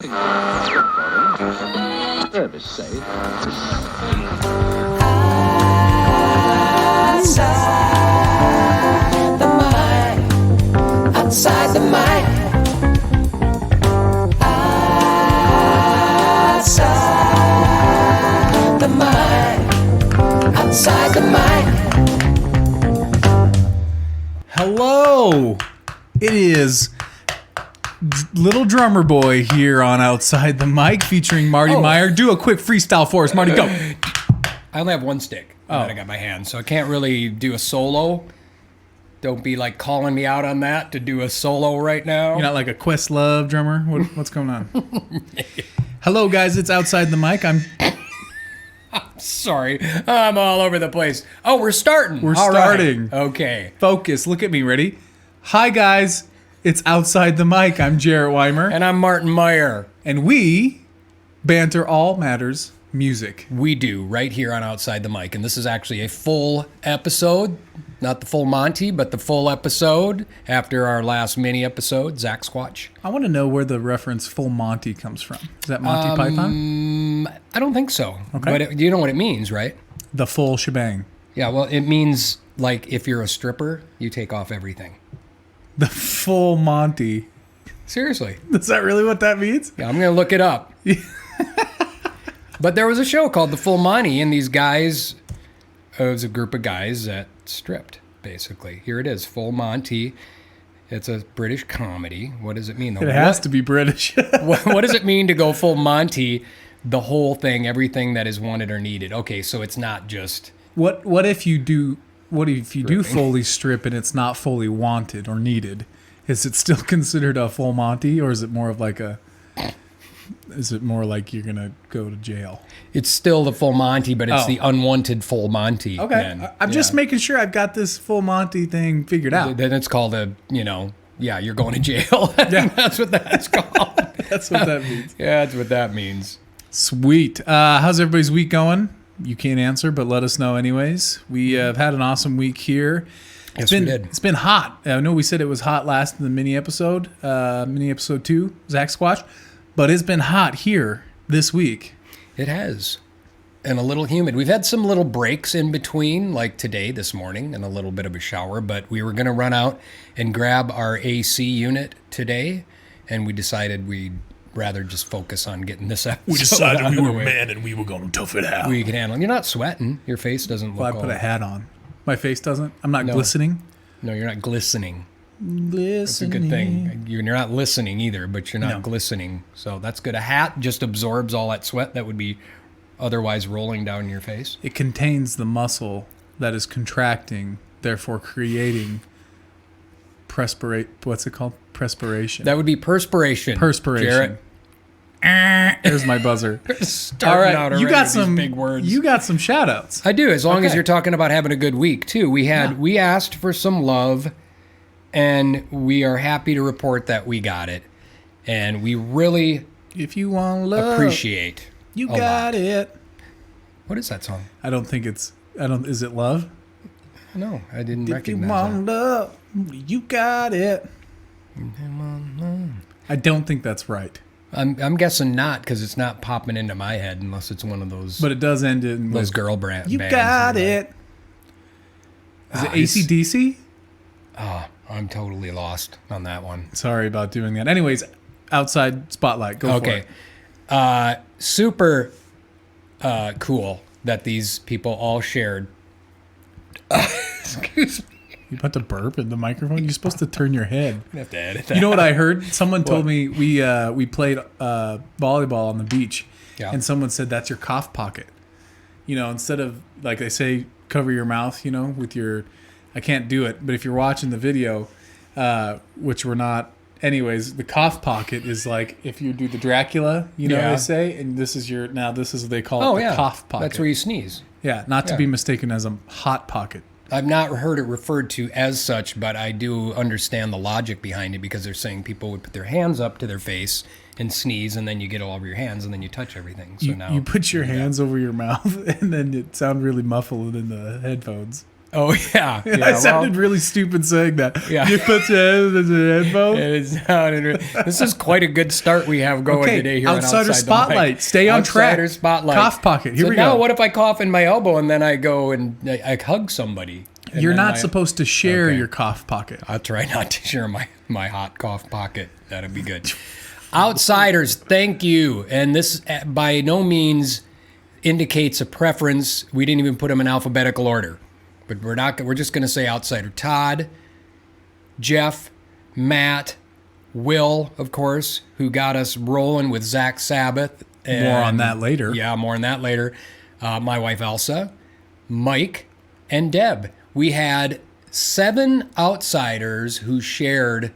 Service safe. Outside the mic. Outside the mic. Outside the mic. Hello. It is Little Drummer Boy here on Outside the Mic featuring Marty Meyer. Do a quick freestyle for us, Marty. Go. I only have one stick that I got in my hand, so I can't really do a solo. Don't be like calling me out on that to do a solo right now. You're not like a Questlove drummer? What's going on? Hello, guys. It's Outside the Mic. I'm sorry. I'm all over the place. Oh, we're starting. We're All starting. Right. Okay. Focus. Look at me. Ready? Hi, guys. It's Outside the Mic. I'm Jarrett Weimer. And I'm Martin Meyer. And we banter all matters music. We do right here on Outside the Mic. And this is actually a full episode. Not the full Monty, but the full episode after our last mini episode, Zach Squatch. I want to know where the reference Full Monty comes from. Is that Monty Python? I don't think so. Okay. But you know what it means, right? The full shebang. Yeah, well, it means like if you're a stripper, you take off everything. The full Monty. Seriously. Is that really what that means? Yeah, I'm going to look it up. But there was a show called The Full Monty, and these guys, it was a group of guys that stripped, basically. Here it is, Full Monty. It's a British comedy. What does it mean? It has to be British. What does it mean to go full Monty? The whole thing, everything that is wanted or needed. Okay, so it's not just... What if you do fully strip and it's not fully wanted or needed? Is it still considered a full Monty, or is it more of like is it more like you're gonna go to jail? It's still the full Monty, but it's the unwanted full Monty. Okay, then. I'm just making sure I've got this full Monty thing figured out. Then it's called you're going to jail. Yeah. That's what that's called. That's what that means. Yeah, that's what that means. Sweet. How's everybody's week going? You can't answer, but let us know anyways. We have had an awesome week here. Yes, we did. It's been hot. I know we said it was hot last in the mini episode 2, Zach Squatch, but it's been hot here this week. It has. And a little humid. We've had some little breaks in between, like today, this morning, and a little bit of a shower, but we were going to run out and grab our AC unit today, and we decided we'd rather just focus on getting this episode. We decided we were men and we were going to tough it out. We can handle it. You're not sweating. Your face doesn't look I put old. a hat on. My face doesn't? I'm not No. glistening? No, you're not glistening. Glistening. That's a good thing. You're not listening either, but you're not glistening. So that's good. A hat just absorbs all that sweat that would be otherwise rolling down your face. It contains the muscle that is contracting, therefore creating what's it called? Perspiration. That would be perspiration. Perspiration. Jarrett. There's my buzzer. Starting out already you got with some these big words. You got some shout outs. I do, as long as you're talking about having a good week too. We asked for some love, and we are happy to report that we got it. And we really If you want love, appreciate you a got lot. it. What is that song? I don't think is it love? No, I didn't If you recognize want that. love, you got it. I don't think that's right. I'm guessing not, because it's not popping into my head unless it's one of those But it does end in those girl bands. You got it. Is it AC/DC? I'm totally lost on that one. Sorry about doing that. Anyways, outside spotlight. Go for it. Okay. Super cool that these people all shared. Excuse me. You about to burp in the microphone? You're supposed to turn your head. I have to edit that. You know what I heard? Someone told me we played volleyball on the beach, and someone said that's your cough pocket. You know, instead of like they say, cover your mouth. You know, with your. I can't do it, but if you're watching the video, which we're not. Anyways, the cough pocket is like if you do the Dracula, you know they say, and this is what they call it, the cough pocket. That's where you sneeze. Yeah, not to be mistaken as a hot pocket. I've not heard it referred to as such, but I do understand the logic behind it because they're saying people would put their hands up to their face and sneeze, and then you get all over your hands, and then you touch everything. So You put your hands over your mouth, and then it sounds really muffled in the headphones. Oh, yeah. I sounded really stupid saying that. Yeah. You put your head in the headphone. This is quite a good start we have going today here Outsider on Outside Spotlight. the Mic. Stay on track. Outsider Spotlight. Cough pocket. Here so we now go. What if I cough in my elbow and then I go and I hug somebody? You're not supposed to share your cough pocket. I'll try not to share my hot cough pocket. That'd be good. Outsiders, thank you. And this by no means indicates a preference. We didn't even put them in alphabetical order. But we're just going to say outsider. Todd, Jeff, Matt, Will, of course, who got us rolling with Zach Sabbath. And, More on that later. Yeah, more on that later. My wife Elsa, Mike, and Deb. We had 7 outsiders who shared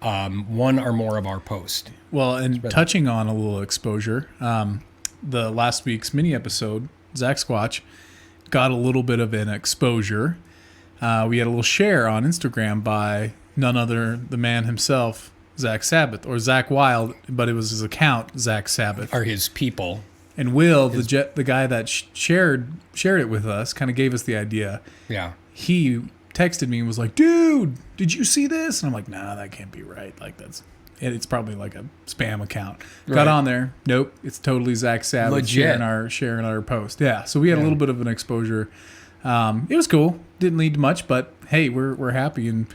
one or more of our posts. Well, and touching on a little exposure, the last week's mini episode, Zach Squatch, got a little bit of an exposure. We had a little share on Instagram by none other the man himself, Zach Sabbath, or Zach Wild, but it was his account, Zach Sabbath. Or his people. And Will, the guy that shared it with us, kind of gave us the idea. Yeah. He texted me and was like, dude, did you see this? And I'm like, nah, that can't be right. Like, it's probably like a spam account. Right. Got on there. Nope. It's totally Zach Sabbath sharing our post. Yeah. So we had a little bit of an exposure. It was cool. Didn't lead to much, but hey, we're happy. And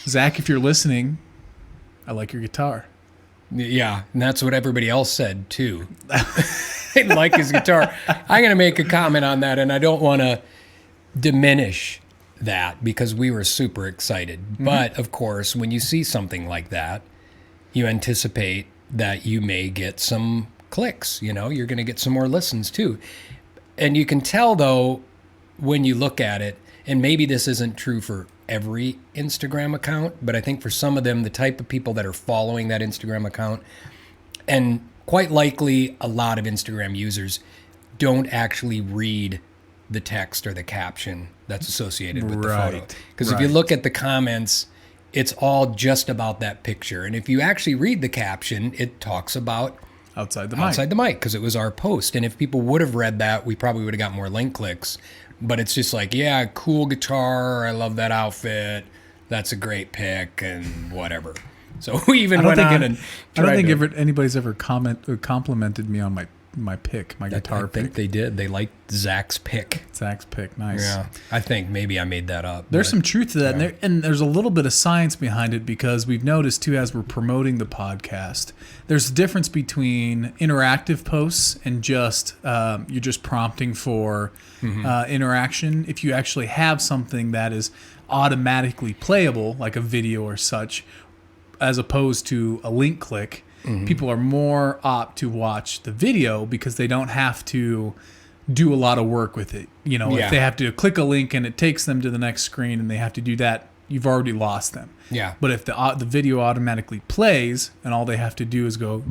Zach, if you're listening, I like your guitar. Yeah. And that's what everybody else said too. They like his guitar. I'm going to make a comment on that, and I don't want to diminish that because we were super excited. Mm-hmm. But of course, when you see something like that, you anticipate that you may get some clicks. You're going to get some more listens too. And you can tell though, when you look at it, and maybe this isn't true for every Instagram account, but I think for some of them, the type of people that are following that Instagram account, and quite likely a lot of Instagram users don't actually read the text or the caption that's associated with the photo. Because if you look at the comments, it's all just about that picture. And if you actually read the caption, it talks about Outside the mic, because it was our post. And if people would have read that, we probably would have got more link clicks. But it's just like, yeah, cool guitar. I love that outfit. That's a great pick and whatever. So we even went on and I don't think anybody's ever complimented me on my pick, my guitar pick. I think they did. They liked Zach's pick. Zach's pick, nice. Yeah, I think maybe I made that up. There's some truth to that, and there's a little bit of science behind it because we've noticed too as we're promoting the podcast, there's a difference between interactive posts and just you're just prompting for interaction. If you actually have something that is automatically playable, like a video or such, as opposed to a link click. Mm-hmm. People are more apt to watch the video because they don't have to do a lot of work with it. If they have to click a link and it takes them to the next screen and they have to do that, you've already lost them. Yeah. But if the video automatically plays and all they have to do is go,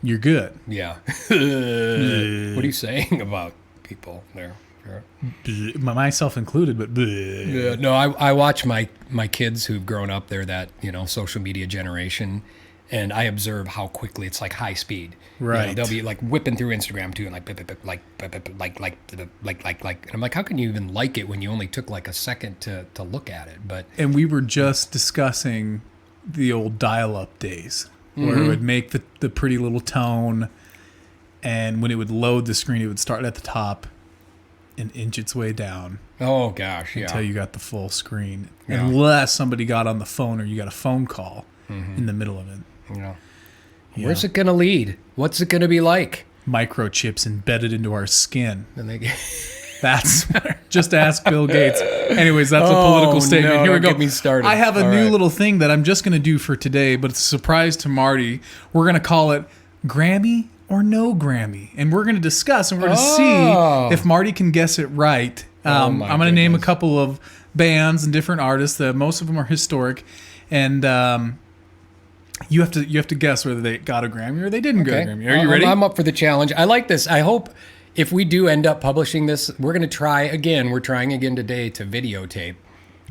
you're good. Yeah. What are you saying about people there? Myself included, but yeah, no, I watch my kids who've grown up. They're that social media generation, and I observe how quickly it's like high speed. Right, they'll be like whipping through Instagram too, and like, and I'm like, how can you even like it when you only took like a second to look at it? And we were just discussing the old dial-up days where it would make the pretty little tone, and when it would load the screen, it would start at the top and inch its way down. Oh gosh, yeah. Until you got the full screen, unless somebody got on the phone or you got a phone call in the middle of it. Yeah. Where's it gonna lead? What's it gonna be like? Microchips embedded into our skin. And that's just ask Bill Gates. Anyways, that's a political statement. Here we go. Get me started. I have a new little thing that I'm just gonna do for today, but it's a surprise to Marty. We're gonna call it Grammy or no Grammy, and we're going to discuss and we're going to see if Marty can guess it right. I'm going to name a couple of bands and different artists. Most of them are historic, and you have to guess whether they got a Grammy or they didn't get a Grammy. Are you ready? I'm up for the challenge. I like this. I hope if we do end up publishing this, we're going to try again. We're trying again today to videotape,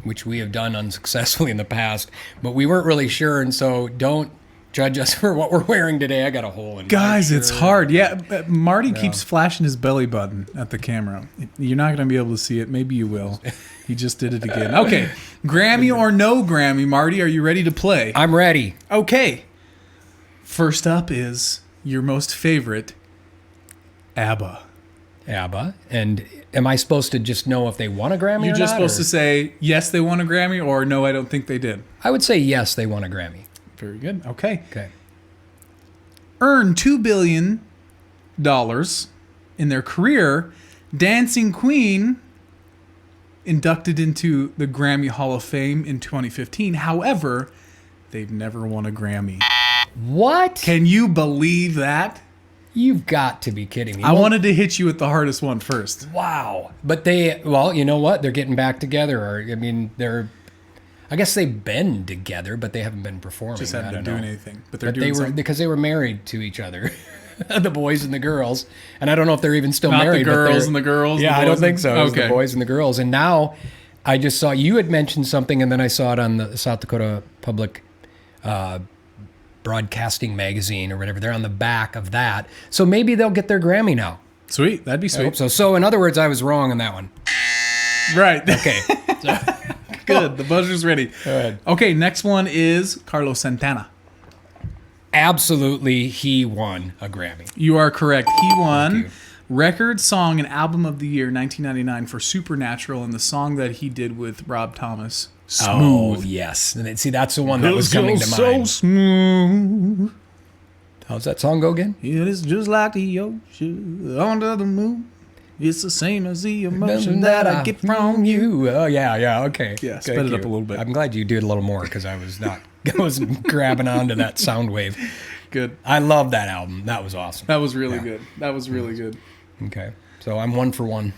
which we have done unsuccessfully in the past, but we weren't really sure, and so don't judge us for what we're wearing today. I got a hole in Guys, my it's shirt. hard. Yeah, Marty keeps flashing his belly button at the camera. You're not going to be able to see it. Maybe you will. He just did it again. Okay, Grammy or no Grammy, Marty, are you ready to play? I'm ready. Okay. First up is your most favorite, ABBA. ABBA. And am I supposed to just know if they won a Grammy You're or just not, supposed or? to say, yes, they won a Grammy, or no, I don't think they did. I would say yes, they won a Grammy. Very good. Okay. Okay. Earned $2 billion in their career, Dancing Queen inducted into the Grammy Hall of Fame in 2015. However, they've never won a Grammy. What? Can you believe that? You've got to be kidding me. I wanted to hit you with the hardest one first. Wow. But well, you know what? They're getting back together. I guess they've been together, but they haven't been performing. Just haven't been doing anything. But They were something. because they were married to each other, the boys and the girls. And I don't know if they're even still Not married. the girls and the girls. Yeah, the I don't boys think so. It was Okay. the boys and the girls. And now I just saw you had mentioned something, and then I saw it on the South Dakota Public Broadcasting Magazine or whatever. They're on the back of that. So maybe they'll get their Grammy now. Sweet. That'd be I sweet. hope so. So in other words, I was wrong on that one. Right. Okay. Good. The buzzer's ready. Go ahead. Okay, next one is Carlos Santana. Absolutely, he won a Grammy. You are correct. He Thank won you. Record, Song, and Album of the Year 1999 for Supernatural and the song that he did with Rob Thomas, Oh, Smooth. yes. And see, that's the one that was coming to so mind. smooth. How's that song go again? It is just like the ocean under the moon. It's the same as the emotion that I get from you. Oh, yeah, okay. Yeah, Thank sped it you. up a little bit. I'm glad you did a little more because I wasn't grabbing onto that sound wave. Good. I love that album. That was awesome. That was really good. That was really good. Okay. So I'm 1 for 1.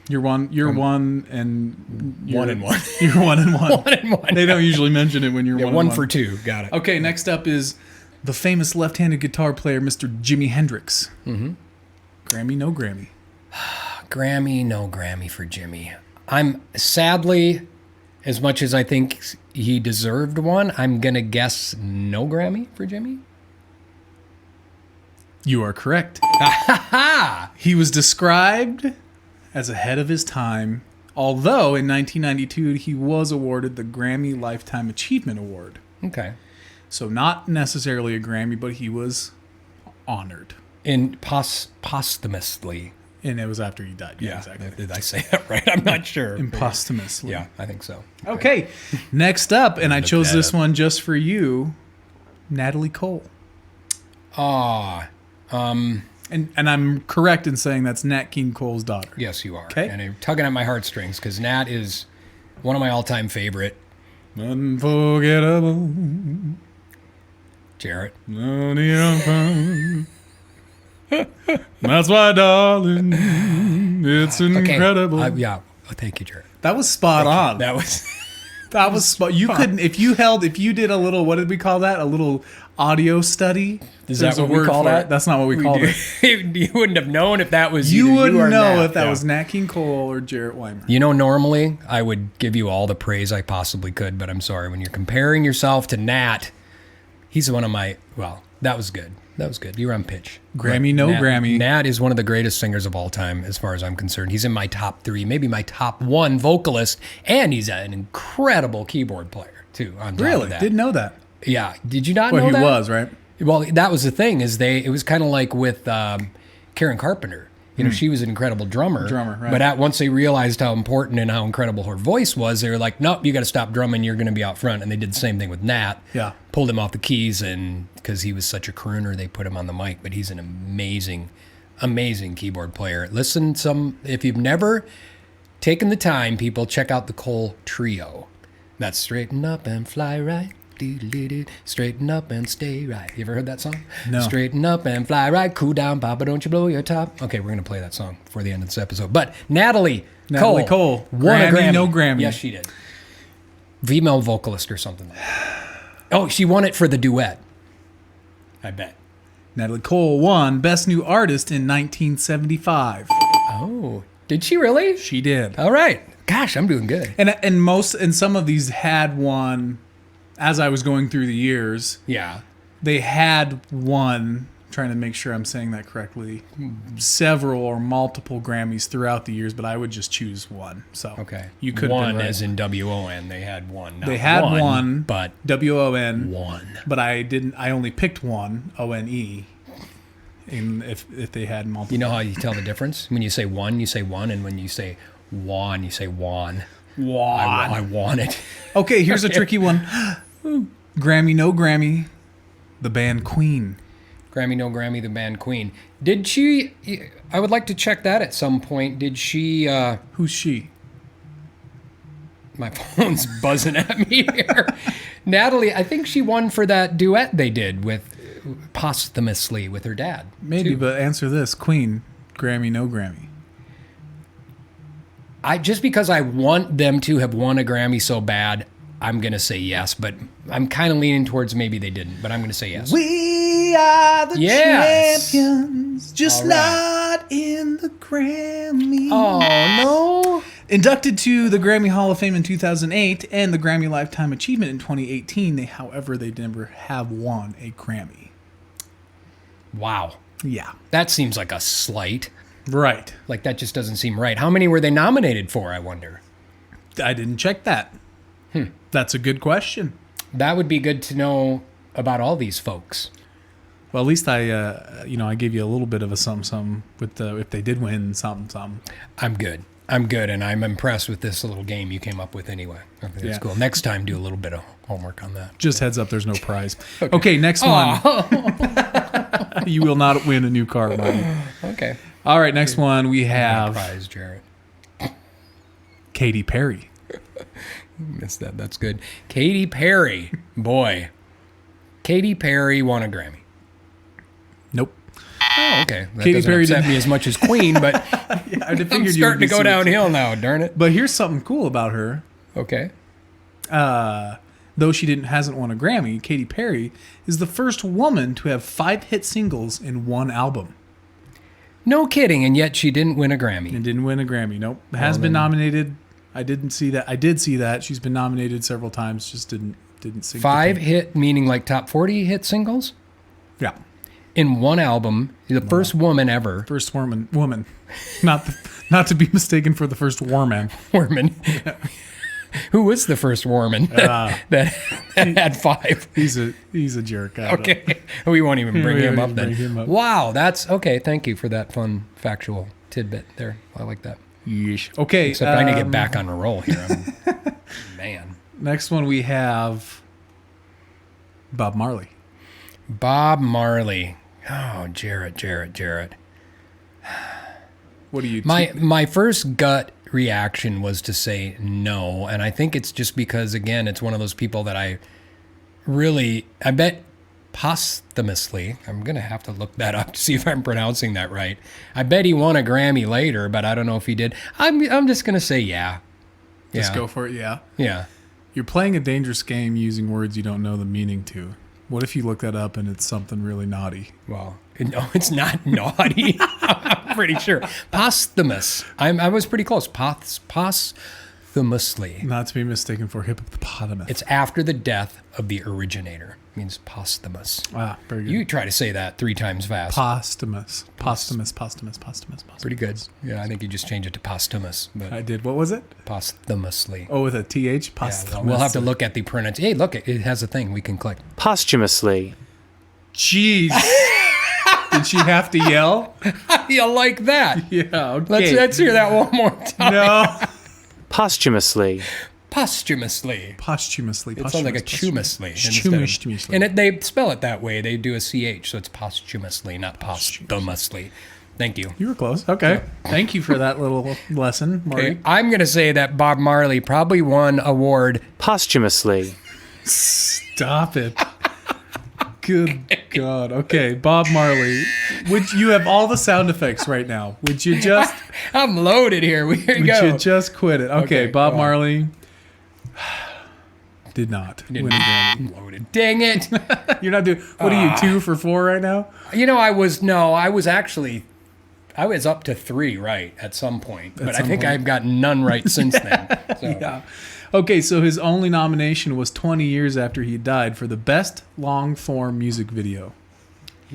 You're one. You're one, and you're 1 and 1. You're 1 and 1. 1 and 1. They don't usually mention it when you're Yeah, 1 1 and 1. for 2. Got it. Okay, next up is the famous left-handed guitar player, Mr. Jimi Hendrix. Mm-hmm. Grammy, no Grammy. Grammy, no Grammy for Jimmy. I'm sadly, as much as I think he deserved one, I'm going to guess no Grammy for Jimmy. You are correct. He was described as ahead of his time, although in 1992 he was awarded the Grammy Lifetime Achievement Award. Okay. So not necessarily a Grammy, but he was honored. In posthumously. And it was after he died. Yeah, exactly. Did I say that right? I'm not sure. Posthumously. Yeah, I think so. Okay. Next up, and I Look chose that this up. one just for you, Natalie Cole. And I'm correct in saying that's Nat King Cole's daughter. Yes, you are. Okay. And you're tugging at my heartstrings because Nat is one of my all-time favorite. Unforgettable. Jarrett. That's why, darling, it's incredible. Yeah. Oh, thank you, Jarrett. That was spot on. That was... That was spot. You couldn't if you did a little. What did we call that? A little audio study. Is There's that a what we word call for that? it. That's not what we called it. You wouldn't have known if that was You either wouldn't or know Nat. if that Yeah. was Nat King Cole or Jarrett Weimer. You know, normally I would give you all the praise I possibly could, but I'm sorry. When you're comparing yourself to Nat, he's one of my... Well, that was good. That was good. You were on pitch. Grammy, no Grammy. Nat is one of the greatest singers of all time, as far as I'm concerned. He's in my top 3, maybe my top 1 vocalist, and he's an incredible keyboard player, too, on top Really? of that. Didn't know that. Yeah. Did you not Well, know he that? was, right? Well, that was the thing, is it was kind of like with Karen Carpenter. You know, she was an incredible drummer. Right. But once they realized how important and how incredible her voice was, they were like, nope, you got to stop drumming. You're going to be out front. And they did the same thing with Nat. Yeah. Pulled him off the keys, and because he was such a crooner, they put him on the mic. But he's an amazing, amazing keyboard player. If you've never taken the time, people, check out the Cole Trio. That's Straighten Up and Fly Right. Do-do-do-do. Straighten up and stay right. You ever heard that song? No. Straighten up and fly right. Cool down, Papa, don't you blow your top. Okay, we're going to play that song before the end of this episode. But Natalie Cole won a Grammy, Grammy. no Grammy. Yes, she did. Female vocalist or something like that. Oh, she won it for the duet. I bet. Natalie Cole won Best New Artist in 1975. Oh, did she really? She did. All right. Gosh, I'm doing good. And some of these had won as I was going through the years, Yeah. they had won, trying to make sure I'm saying that correctly, several or multiple Grammys throughout the years, but I would just choose one. So Okay. you could one right. as in WON. They had one. Not They had one, but WON. one. But I didn't. I only picked one, ONE. If they had multiple. You know how you tell the difference? When you say one, you say one, and when you say wan, you say wan. I want it. Okay, here's a tricky one. Grammy, no Grammy. The band Queen. Grammy, no Grammy, the band Queen. Did she... I would like to check that at some point. Did she... Who's she? My phone's buzzing at me here. Natalie, I think she won for that duet they did with posthumously with her dad. Maybe, too. but answer this. Queen, Grammy, no Grammy. Just because I want them to have won a Grammy so bad, I'm going to say yes, but I'm kind of leaning towards maybe they didn't, but I'm going to say yes. We are the Yes. champions, just All right. not in the Grammy. Oh, no. Inducted to the Grammy Hall of Fame in 2008 and the Grammy Lifetime Achievement in 2018, however, they never have won a Grammy. Wow. Yeah. That seems like a slight. Right. Like, that just doesn't seem right. How many were they nominated for, I wonder? I didn't check that. That's a good question. That would be good to know about all these folks. Well, at least I gave you a little bit of a something with if they did win something. I'm good, and I'm impressed with this little game you came up with anyway. I think that's Yeah. cool. Next time, do a little bit of homework on that. Just heads up, there's no prize. Okay, next one. You will not win a new car, Marty. Okay. All right, next one we My have prize, Jarrett. Katy Perry. Missed that. That's good. Katy Perry. Boy. Katy Perry won a Grammy. Nope. Oh, okay. That Katy doesn't Perry upset didn't- me as much as Queen, but I I'm figured you would starting be to go serious. downhill now, darn it. But here's something cool about her. Okay. Though she hasn't won a Grammy, Katy Perry is the first woman to have 5 hit singles in one album. No kidding, and yet she didn't win a Grammy. And didn't win a Grammy. Nope. Has been nominated. I didn't see that. I did see that. She's been nominated several times. Just didn't sing. 5 hit, meaning like top 40 hit singles? Yeah. In one album. The first woman ever. First woman. Not to be mistaken for the first woman. Woman. Who was the first woman that had 5? He's a jerk. Okay. We won't even bring him up then. Bring him up. Wow, that's okay. Thank you for that fun factual tidbit there. I like that. Yeesh. Okay. Except I need to get back on a roll here. Man. Next one we have Bob Marley. Bob Marley. Oh, Jarrett. What do you? My first gut reaction was to say no, and I think it's just because, again, it's one of those people that I bet posthumously, I'm going to have to look that up to see if I'm pronouncing that right. I bet he won a Grammy later, but I don't know if he did. I'm just going to say yeah. Just Yeah. go for it. Yeah. Yeah. You're playing a dangerous game using words you don't know the meaning to. What if you look that up and it's something really naughty? Well, no, it's not naughty. I'm pretty sure. Posthumous. I was pretty close. Posthumously. Not to be mistaken for hippopotamus. It's after the death of the originator. It means posthumous. Very good. You try to say that 3 times fast. Posthumous. Pretty good. Yeah, I think you just changed it to posthumous. But I did. What was it? posthumously. Oh, with a TH? Yeah, Posthumous. we'll have to look at the pronunciation. Hey, look, it has a thing we can click. Posthumously. Jeez. Did she have to yell? You like that? Yeah, okay. Let's hear that one more time. No. Posthumously. Posthumously. Posthumously. It sounds like a chumously. Chumously. And they spell it that way. They do a CH, so it's posthumously, not posthumously. Thank you. You were close. Okay. Thank you for that little lesson, Marty. Okay, I'm going to say that Bob Marley probably won award. Posthumously. Stop it. Good God. Okay, Bob Marley. You have all the sound effects right now. Would you just I'm loaded here. Here you go. Would you just quit it? Okay, Bob go on. Marley did not win a Grammy. I'm loaded. Dang it. You're not doing. What are you, 2 for 4 right now? You know, I was actually I was up to 3 right at some point, but I some think point. I've got none right since then. So. Yeah. Okay, so his only nomination was 20 years after he died for the best long-form music video.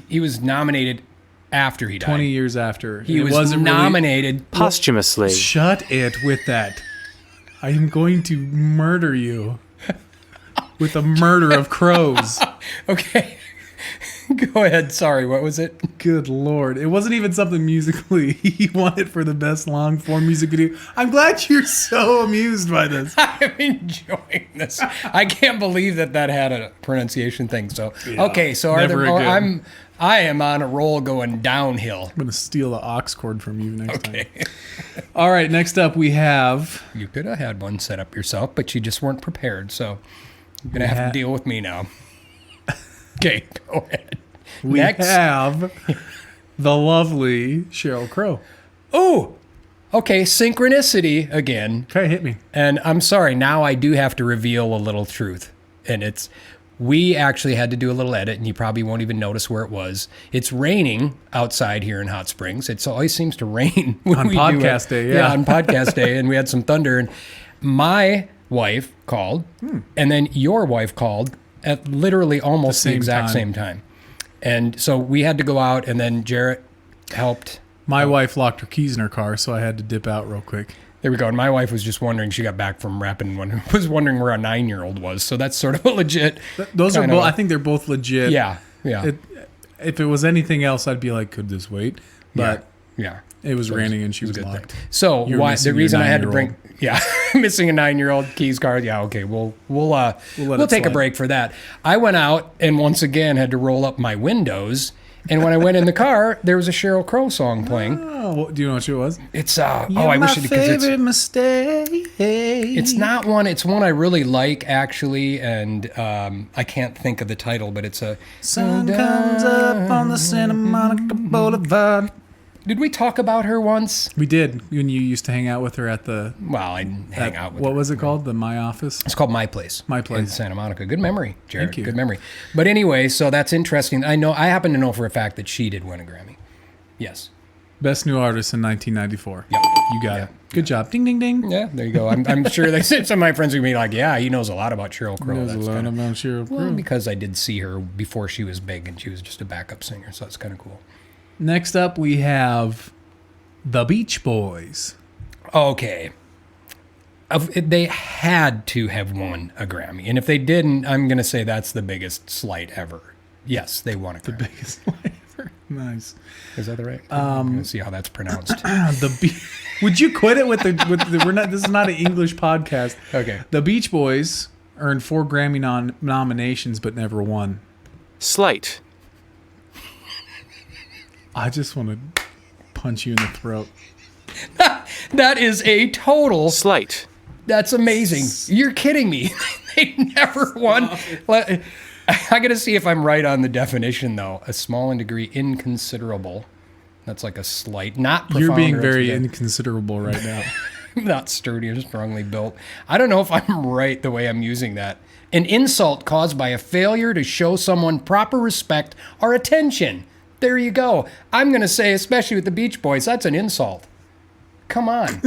He was nominated after he died. 20 years after. He It was wasn't really- nominated. Posthumously. Shut it with that. I am going to murder you with a murder of crows. Okay. Go ahead. Sorry, what was it? Good Lord. It wasn't even something musically. He won it for the best long-form music video. I'm glad you're so amused by this. I'm enjoying this. I can't believe that had a pronunciation thing. So Yeah, okay, so never again. I am on a roll going downhill. I'm going to steal the aux cord from you next time. Okay. All right, next up we have... You could have had one set up yourself, but you just weren't prepared. So you're gonna have to deal with me now. Okay, go ahead. We Next. have the lovely Sheryl Crow. Oh, okay, synchronicity again. Okay, hit me. And I'm sorry, now I do have to reveal a little truth. And we actually had to do a little edit, and you probably won't even notice where it was. It's raining outside here in Hot Springs. It always seems to rain when On we do podcast it. day, Yeah, yeah. on podcast day, and we had some thunder. And my wife called, and then your wife called at literally almost the same exact time. same time. And so we had to go out, and then Jarrett helped. My wife locked her keys in her car, so I had to dip out real quick. There we go. And my wife was just wondering, she got back from rapping, was wondering where a 9-year-old was. So that's sort of a legit. Those are kinda- both. I think they're both legit. Yeah, yeah, If it was anything else, I'd be like, could this wait? But yeah. it was So raining and she it was a good locked. thing. So You were why, missing the your reason I had to bring, 9-year-old. missing a 9-year-old keys card. Yeah, okay, we'll it take a slide. break for that. I went out and once again had to roll up my windows. And when I went in the car, there was a Sheryl Crow song playing. Oh, do you know what it was? It's I wish it because it's mistake. it's not one. It's one I really like actually, and I can't think of the title, but it's a Sun comes up on the Santa Monica Boulevard. Did we talk about her once? We did when you used to hang out with her at the. Well, I didn't hang out with What her. was it called? The My Office. It's called My Place. My Place. In Santa Monica. Good memory, Jared. Thank you. Good memory. But anyway, so that's interesting. I happen to know for a fact that she did win a Grammy. Yes. Best New Artist in 1994. Yep. You got it. Good job. Ding, ding, ding. Yeah, there you go. I'm sure they said some of my friends would be like, yeah, he knows a lot about Sheryl Crow. There's a lot kinda- about Sheryl Crow. Well, because I did see her before she was big and she was just a backup singer, so that's kind of cool. Next up, we have the Beach Boys. Okay. They had to have won a Grammy. And if they didn't, I'm going to say that's the biggest slight ever. Yes, they won a Grammy. Biggest one ever. Nice. Is that the right? I'm going to see how that's pronounced. Would you quit it with the we're not, this is not an English podcast. Okay. The Beach Boys earned 4 Grammy nominations but never won. Slight. I just want to punch you in the throat. That is a total. Slight. That's amazing. You're kidding me. They never won. I got to see if I'm right on the definition, though. A small in degree, inconsiderable. That's like a slight, not profound. You're being or very accidental. inconsiderable right now. Not sturdy or strongly built. I don't know if I'm right the way I'm using that. An insult caused by a failure to show someone proper respect or attention. There you go. I'm going to say, especially with the Beach Boys, that's an insult. Come on.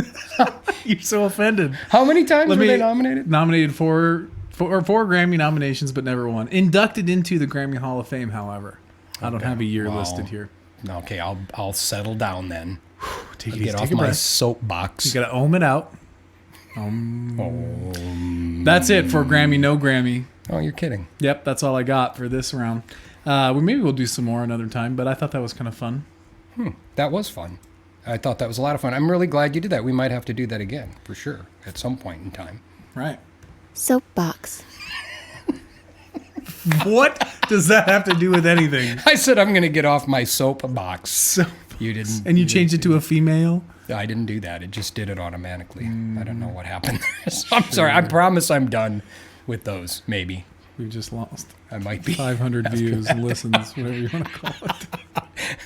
You're so offended. How many times were they nominated? Nominated for 4 Grammy nominations but never won. Inducted into the Grammy Hall of Fame, however. I don't have a year listed here. Okay, I'll settle down then. Take it Get easy. off Take a my breath. soapbox. You gotta ohm it out. That's it for Grammy, no Grammy. Oh, you're kidding. Yep, that's all I got for this round. Maybe we'll do some more another time, but I thought that was kind of fun. That was fun. I thought that was a lot of fun. I'm really glad you did that. We might have to do that again, for sure, at some point in time. Right. Soapbox. What does that have to do with anything? I said I'm going to get off my soapbox. So, You didn't. and you changed it to a female? I didn't do that. It just did it automatically. I don't know what happened there. So I'm sorry. I promise I'm done with those. Maybe. We just lost I might be. 500 views, listens, whatever you want to call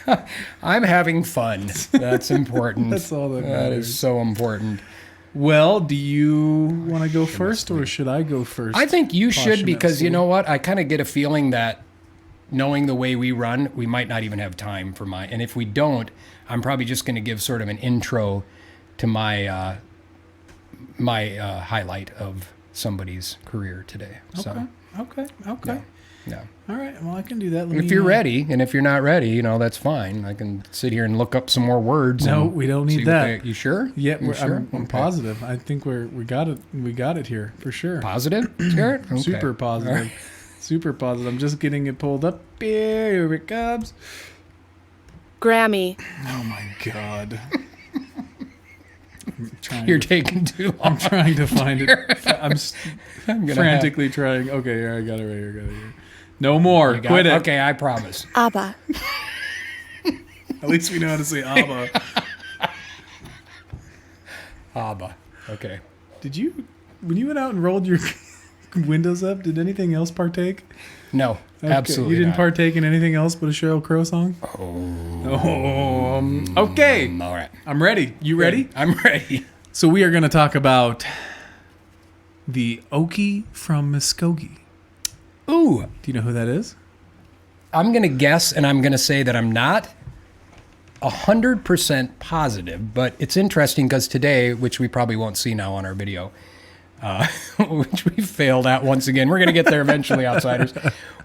it. I'm having fun. That's important. That's all that That matters. is so important. Well, do you want to go first or should I go first? I think you should because you Posthumously. know what? I kind of get a feeling that knowing the way we run, we might not even have time for mine. And if we don't, I'm probably just going to give sort of an intro to my highlight of somebody's career today. So, Okay. yeah. All right. Well, I can do that. If you're ready, and if you're not ready, that's fine. I can sit here and look up some more words. No, we don't need that. You sure? Yeah, sure? I'm positive. I think we got it. We got it here for sure. Positive, Jarrett? Okay. Super positive. Right. Super positive. I'm just getting it pulled up. Here it comes. Grammy. Oh my God. You're taking too long. I'm trying to find it. I'm frantically trying. Okay, here, I got it right here. No more. Quit it. Okay, I promise. ABBA. At least we know how to say ABBA. ABBA. Okay. Did you, when you went out and rolled your windows up, did anything else partake? No, Okay. absolutely You didn't not. partake in anything else but a Sheryl Crow song? Okay. All right. I'm ready. You ready? I'm ready. So we are going to talk about the Okie from Muskogee. Ooh. Do you know who that is? I'm going to guess, and I'm going to say that I'm not 100% positive, but it's interesting because today, which we probably won't see now on our video, which we failed at once again. We're going to get there eventually, outsiders.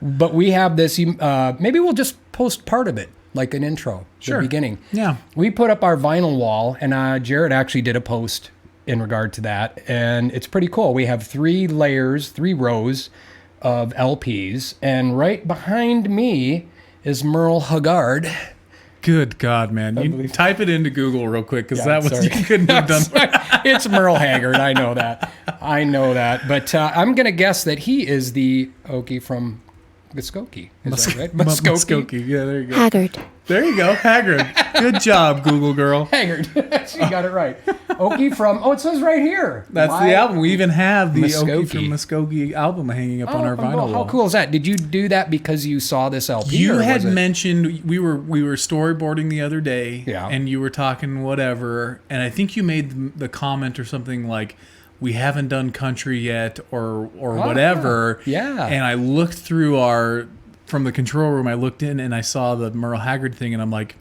But we have this, maybe we'll just post part of it, like an intro, the beginning. Yeah. We put up our vinyl wall, and Jarrett actually did a post in regard to that, and it's pretty cool. We have 3 rows of LPs, and right behind me is Merle Haggard. Good God, man. You type it into Google real quick because Yeah, that was, sorry. you couldn't have done It's Merle Haggard. I know that. But I'm going to guess that he is the Okie from Muskogee. Is that right? Muskogee. Yeah, there you go. Haggard. There you go. Haggard. Good job, Google girl. Haggard. She got it right. Okie from, it says right here. That's the album. We even have the Okie from Muskogee. Muskogee album hanging up on our vinyl wall. How cool is that? Did you do that because you saw this LP? You had mentioned we were storyboarding the other day, Yeah. and you were talking whatever, and I think you made the comment or something like, we haven't done country yet, or whatever. Yeah. And I looked through from the control room, I looked in and I saw the Merle Haggard thing, and I'm like,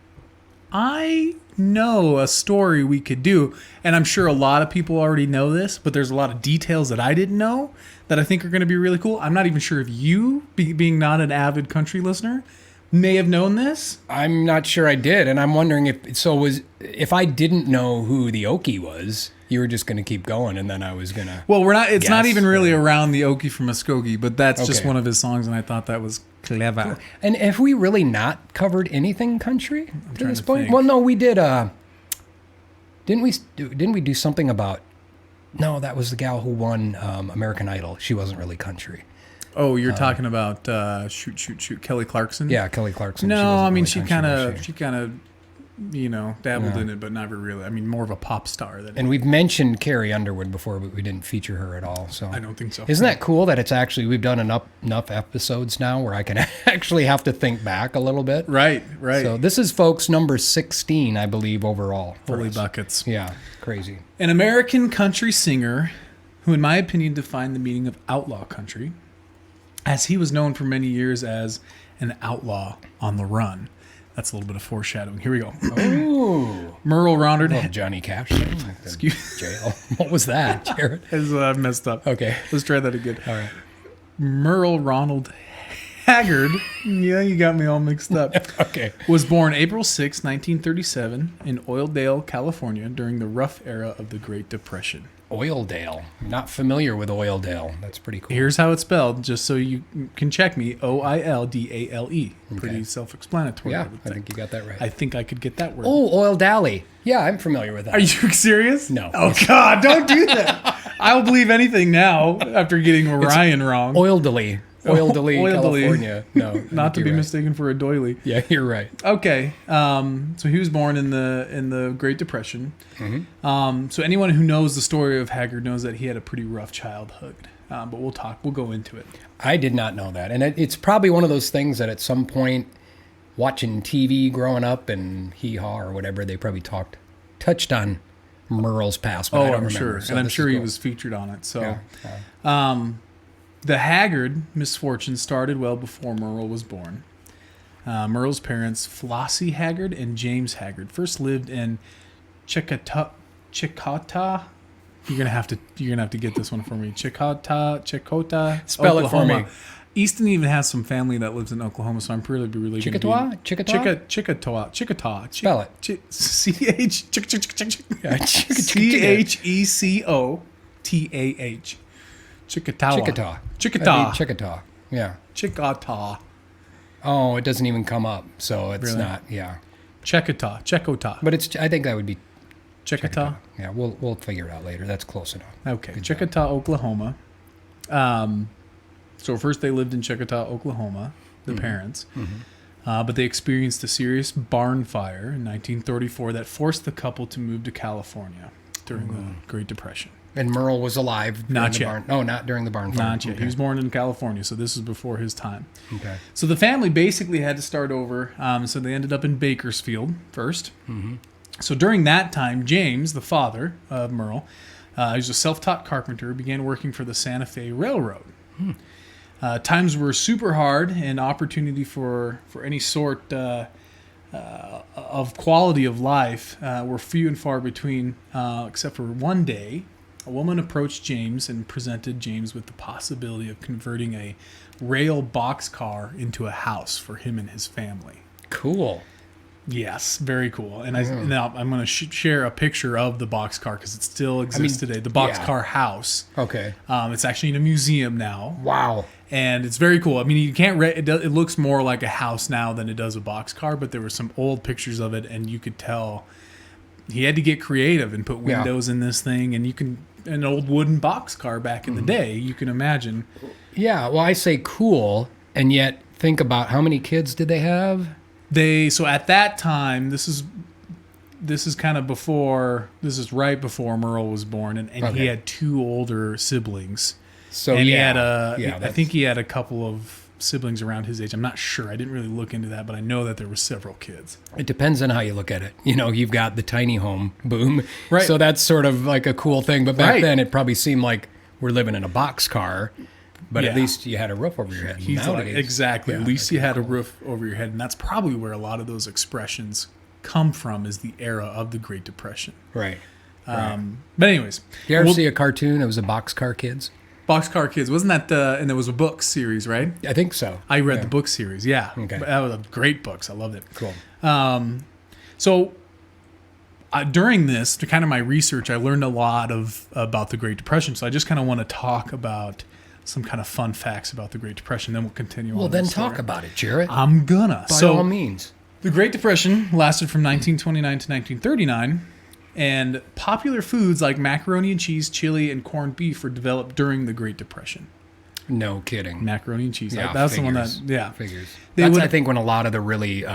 I know a story we could do. And I'm sure a lot of people already know this, but there's a lot of details that I didn't know that I think are going to be really cool. I'm not even sure if you, being not an avid country listener, may have known this. I'm not sure I did, and I'm wondering if I didn't know who the Okie was, you were just going to keep going, and then I was going to... Well, it's not guess, even really around the Okie from Muskogee, but that's just Okay. one of his songs, and I thought that was clever. And have we really not covered anything country to trying this to point? think. Well, no, we did. Didn't we do something about? No, that was the gal who won American Idol. She wasn't really country. Oh, you're talking about shoot, Kelly Clarkson? Yeah, Kelly Clarkson. No, I mean she really kind country, was of dabbled in it, but never really. I mean, more of a pop star than. And we've mentioned Carrie Underwood before, but we didn't feature her at all. So I don't think so. Isn't that cool that it's actually we've done enough episodes now where I can actually have to think back a little bit. Right. So this is, folks, number 16, I believe, overall. for Holy us. buckets. Yeah, crazy. An American country singer who, in my opinion, defined the meaning of outlaw country, as he was known for many years as an outlaw on the run. That's a little bit of foreshadowing. Here we go. Ooh. Merle Ronald. Oh, Johnny Cash thing, like the jail. What was that, Jarrett? I messed up. Okay. Let's try that again. All right. Merle Ronald Haggard. Yeah, you got me all mixed up. Okay. Was born April 6, 1937 in Oildale, California during the rough era of the Great Depression. Oildale. Not familiar with Oildale. That's pretty cool. Here's how it's spelled, just so you can check me. Oildale. Pretty self-explanatory. Yeah, would I think you got that right. I think I could get that word. Oh, Oildale. Yeah, I'm familiar with that. Are you serious? No. Oh, God, don't do that. I'll believe anything now after getting Ryan wrong. Oildale. Oildale, California. No. Not to be right. mistaken for a doily. Yeah, you're right. Okay, so he was born in the Great Depression. Mm-hmm. So anyone who knows the story of Haggard knows that he had a pretty rough childhood. But we'll go into it. I did not know that. And it's probably one of those things that at some point, watching TV growing up and Hee Haw or whatever, they probably touched on Merle's past. But I don't I'm remember. sure, So and I'm this sure is he cool. was featured on it. So, Yeah. the Haggard misfortune started well before Merle was born. Merle's parents, Flossie Haggard and James Haggard, first lived in Chicota. You're gonna have to get this one for me. Chicota. Spell Oklahoma. it for me. Easton even has some family that lives in Oklahoma, so I'm really Chickasaw? Chickasaw. Spell it. Checotah. Chickasaw. Yeah. Chickasaw. Oh, it doesn't even come up, so it's Really? not. Yeah. Checotah. But I think that would be Chickasaw. Yeah, we'll figure it out later. That's close enough. Okay, Good job. Chickasaw, Oklahoma. So first they lived in Chickasaw, Oklahoma, the parents. But they experienced a serious barn fire in 1934 that forced the couple to move to California during the Great Depression. And Merle was alive. Not during the yet. barn. Oh, not during the barn fire. Not yet. He was born in California, so this is before his time. Okay. So the family basically had to start over. So they ended up in Bakersfield first. So during that time, James, the father of Merle, he was a self-taught carpenter, began working for the Santa Fe Railroad. Times were super hard, and opportunity for any sort of quality of life were few and far between, except for one day. A woman approached James and presented James with the possibility of converting a rail boxcar into a house for him and his family. Cool. Yes, very cool. And now I'm going to share a picture of the boxcar because it still exists today. The boxcar house. Okay. It's actually in a museum now. Wow. And it's very cool. I mean, you can't. It looks more like a house now than it does a boxcar. But there were some old pictures of it, and you could tell he had to get creative and put windows in this thing. And you can an old wooden boxcar back in the day. You can imagine. Yeah. Well, I say cool, and yet think about how many kids did they have? So at that time, this is kind of before. This is right before Merle was born, and he had two older siblings. So and he had I think he had a couple of siblings around his age. I'm not sure. I didn't really look into that, but I know that there were several kids. It depends on how you look at it. You know, you've got the tiny home boom. Right. So that's sort of like a cool thing. But back then, it probably seemed like we're living in a boxcar. But at least you had a roof over your head. Exactly. At least you had a roof over your head. And that's probably where a lot of those expressions come from, is the era of the Great Depression. Right. But anyways. You ever see a cartoon? It was a Boxcar Kids. Boxcar Kids. Wasn't that and there was a book series, right? I think so. I read the book series, yeah. Okay. That was great books. I loved it. Cool. So during this, to kind of my research, I learned a lot about the Great Depression. So I just kind of want to talk about some kind of fun facts about the Great Depression. Then we'll continue on. Well, then talk about it, Jarrett. I'm gonna. By all means. The Great Depression lasted from 1929 to 1939, and popular foods like macaroni and cheese, chili, and corned beef were developed during the Great Depression. No kidding. Macaroni and cheese. Yeah, that's the one that. Yeah. Figures. That's, I think, when a lot of the really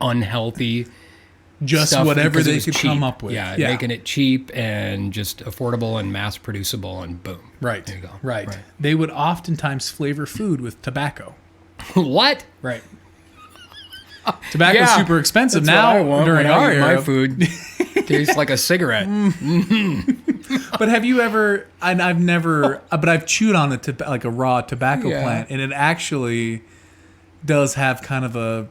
unhealthy just stuff, whatever they could cheap. come up with. Yeah, making it cheap and just affordable and mass producible, and boom. Right. There you go. Right. They would oftentimes flavor food with tobacco. What? Right. Tobacco's super expensive now during our era. My food tastes like a cigarette. But have you ever? And I've never. But I've chewed on like a raw tobacco plant, and it actually does have kind of a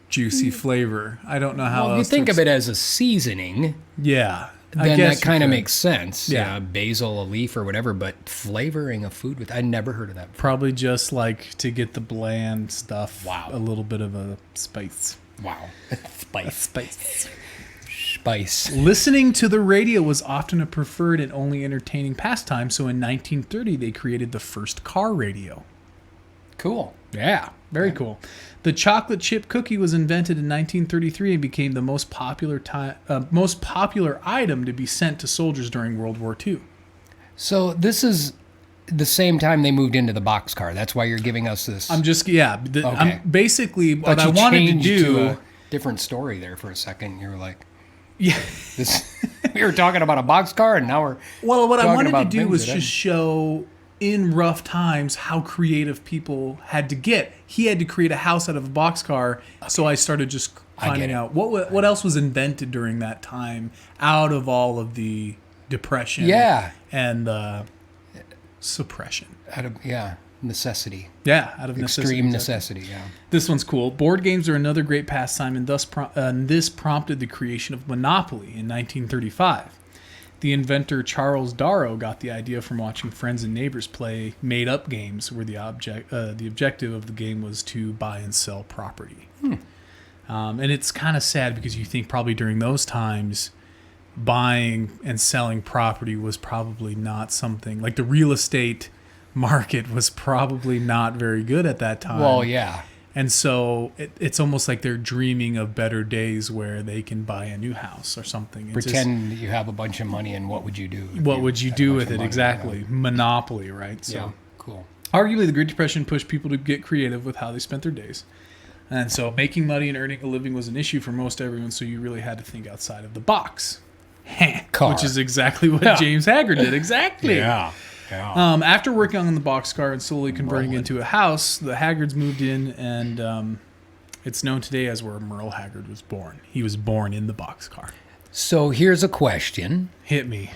juicy flavor. I don't know how. Well, if you think of it as a seasoning, yeah, then that kind of makes sense. Yeah, basil, a leaf, or whatever. But flavoring a food with, I never heard of that before. Probably just like to get the bland stuff. Wow, a little bit of a spice. Wow, spice. Spice. Listening to the radio was often a preferred and only entertaining pastime. So in 1930, they created the first car radio. Cool. Yeah, very cool. The chocolate chip cookie was invented in 1933 and became the most popular item to be sent to soldiers during World War II. So this is the same time they moved into the boxcar. That's why you're giving us this. I'm just okay. I'm basically what I you wanted to do. To a different story there for a second. You were like, yeah, we were talking about a boxcar, and now we're what I wanted to do was just show in rough times how creative people had to get. He had to create a house out of a boxcar, so I started just finding out what else was invented during that time out of all of the depression, and suppression. necessity. Yeah, out of necessity. Extreme exactly. necessity, yeah. This one's cool. Board games are another great pastime, and this prompted the creation of Monopoly in 1935. The inventor Charles Darrow got the idea from watching friends and neighbors play made-up games where the objective of the game was to buy and sell property. And it's kind of sad because you think probably during those times, buying and selling property was probably not something like the real estate market was probably not very good at that time. Well, yeah. And so it's almost like they're dreaming of better days where they can buy a new house or something. Pretend that you have a bunch of money, and what would you do? What would you do with it? Exactly. Monopoly, right? So, yeah, cool. Arguably, the Great Depression pushed people to get creative with how they spent their days. And so making money and earning a living was an issue for most everyone, so you really had to think outside of the box. Car. Which is exactly what James Haggard did. Exactly. Yeah. After working on the boxcar and slowly converting it into a house, the Haggards moved in, and it's known today as where Merle Haggard was born. He was born in the boxcar. So here's a question. Hit me.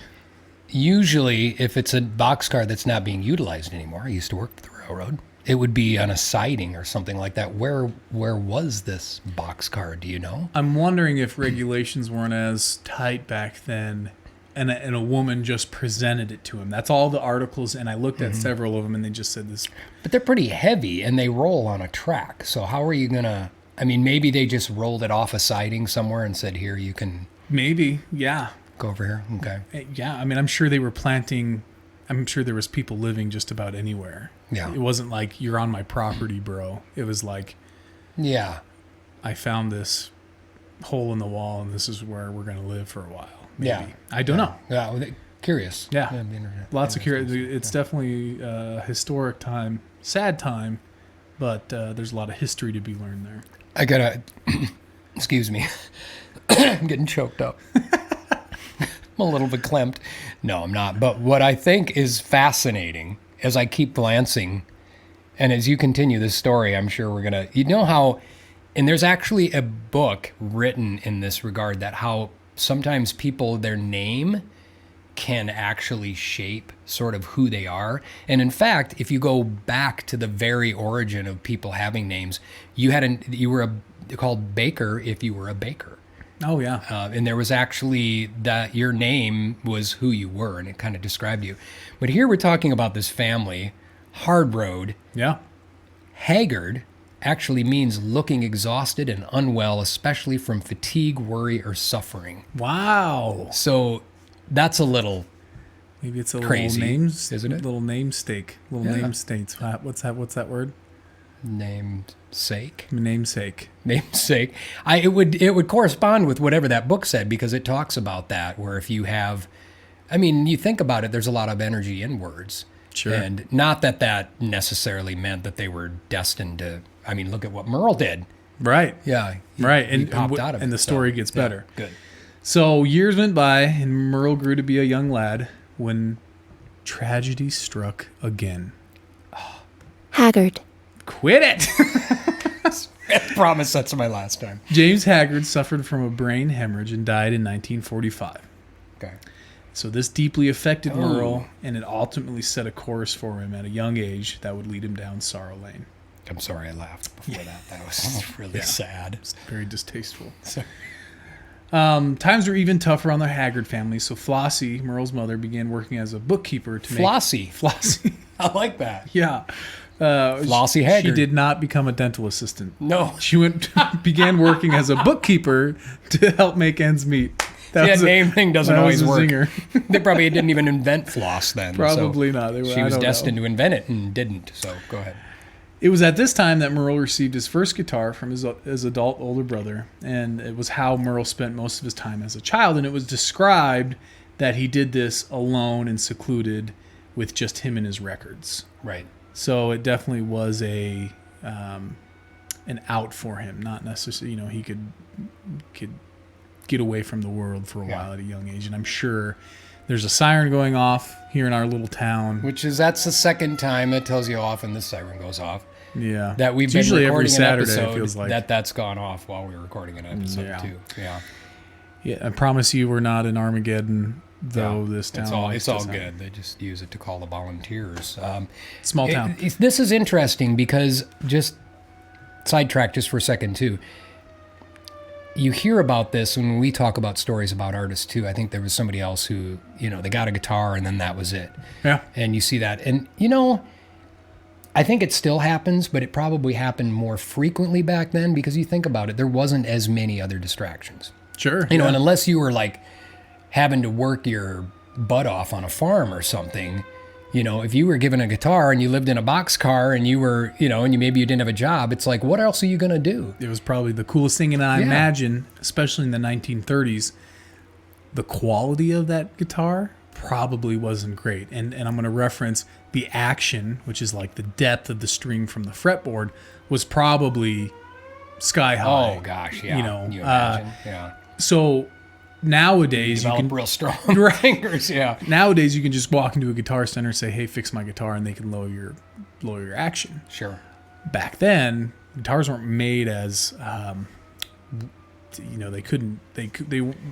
Usually, if it's a boxcar that's not being utilized anymore, I used to work for the railroad, it would be on a siding or something like that. Where was this boxcar? Do you know? I'm wondering if regulations weren't as tight back then, and a woman just presented it to him. That's all the articles, and I looked at several of them, and they just said this. But they're pretty heavy, and they roll on a track. So how are you going to... I mean, maybe they just rolled it off a siding somewhere and said, here, you can... Maybe, yeah. Go over here? Okay. Yeah, I mean, I'm sure they were planting... I'm sure there was people living just about anywhere. Yeah. It wasn't like, you're on my property, bro. It was like... Yeah. I found this hole in the wall, and this is where we're going to live for a while. Maybe. Yeah. I don't know. Yeah, curious. Yeah. Lots of curious. It's definitely a historic time, sad time, but there's a lot of history to be learned there. I gotta, excuse me, I'm getting choked up. I'm a little bit clamped. No, I'm not. But what I think is fascinating as I keep glancing, and as you continue this story, I'm sure we're gonna, you know how, and there's actually a book written in this regard that how sometimes people, their name can actually shape sort of who they are. And in fact, if you go back to the very origin of people having names, you were called Baker if you were a baker. Oh, yeah. And there was actually that your name was who you were, and it kind of described you. But here we're talking about this family, hard road. Yeah. Haggard actually means looking exhausted and unwell, especially from fatigue, worry, or suffering. Wow. So that's a little maybe it's a crazy, little names, isn't it? Little name stake. Little name states. What's that word? Namesake. Namesake. Namesake. It would correspond with whatever that book said, because it talks about that, where if you have, I mean, you think about it, there's a lot of energy in words. Sure. And not that necessarily meant that they were destined to, I mean, look at what Merle did. Right. Yeah. Right. He popped out of it. And the story gets better. Yeah, good. So years went by, and Merle grew to be a young lad when tragedy struck again. Haggard. Quit it! I promise that's my last time. James Haggard suffered from a brain hemorrhage and died in 1945. Okay. So this deeply affected Merle, and it ultimately set a course for him at a young age that would lead him down sorrow lane. I'm sorry I laughed before that. That was really sad. It's very distasteful. Times were even tougher on the Haggard family, so Flossie, Merle's mother, began working as a bookkeeper to Flossie. Flossie. I like that. Yeah. Flossie Haggard. She did not become a dental assistant. No. She began working as a bookkeeper to help make ends meet. That name thing doesn't always work. Zinger. They probably didn't even invent floss then. Probably not. She was destined to invent it and didn't. So go ahead. It was at this time that Merle received his first guitar from his adult older brother, and it was how Merle spent most of his time as a child, and it was described that he did this alone and secluded with just him and his records. Right. So it definitely was an out for him, not necessarily, he could get away from the world for a while at a young age, and I'm sure there's a siren going off here in our little town. That's the second time it tells you how often this siren goes off. Yeah. That we've it's been usually recording every Saturday, an episode it feels like. that's gone off while we were recording an episode too. Yeah. Yeah, I promise you we're not in Armageddon though this town it's all good. They just use it to call the volunteers. Small town. This is interesting because just sidetrack just for a second too. You hear about this when we talk about stories about artists too. I think there was somebody else who, they got a guitar and then that was it. Yeah. And you see that. And, I think it still happens, but it probably happened more frequently back then because you think about it, there wasn't as many other distractions. Sure. And unless you were like having to work your butt off on a farm or something, if you were given a guitar and you lived in a boxcar and you were, and maybe you didn't have a job, it's like, what else are you going to do? It was probably the coolest thing. And I imagine, especially in the 1930s, the quality of that guitar probably wasn't great. And I'm going to reference the action, which is like the depth of the string from the fretboard, was probably sky high. Oh, gosh, yeah. Can you imagine? Yeah. So nowadays you can real strong fingers. Yeah. Nowadays you can just walk into a Guitar Center and say, "Hey, fix my guitar," and they can lower your action. Sure. Back then, guitars weren't made as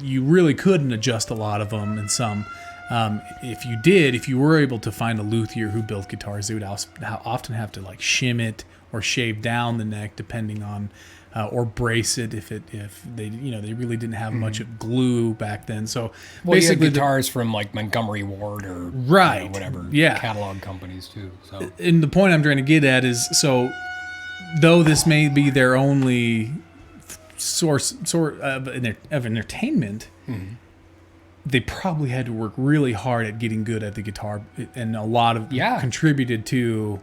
you really couldn't adjust a lot of them, and some if you were able to find a luthier who built guitars, they would often have to like shim it or shave down the neck depending on or brace it if they they really didn't have much of glue back then. So basically guitars from like Montgomery Ward or whatever catalog companies too. So and the point I'm trying to get at is, so though this may be their only source of entertainment, they probably had to work really hard at getting good at the guitar, and a lot of contributed to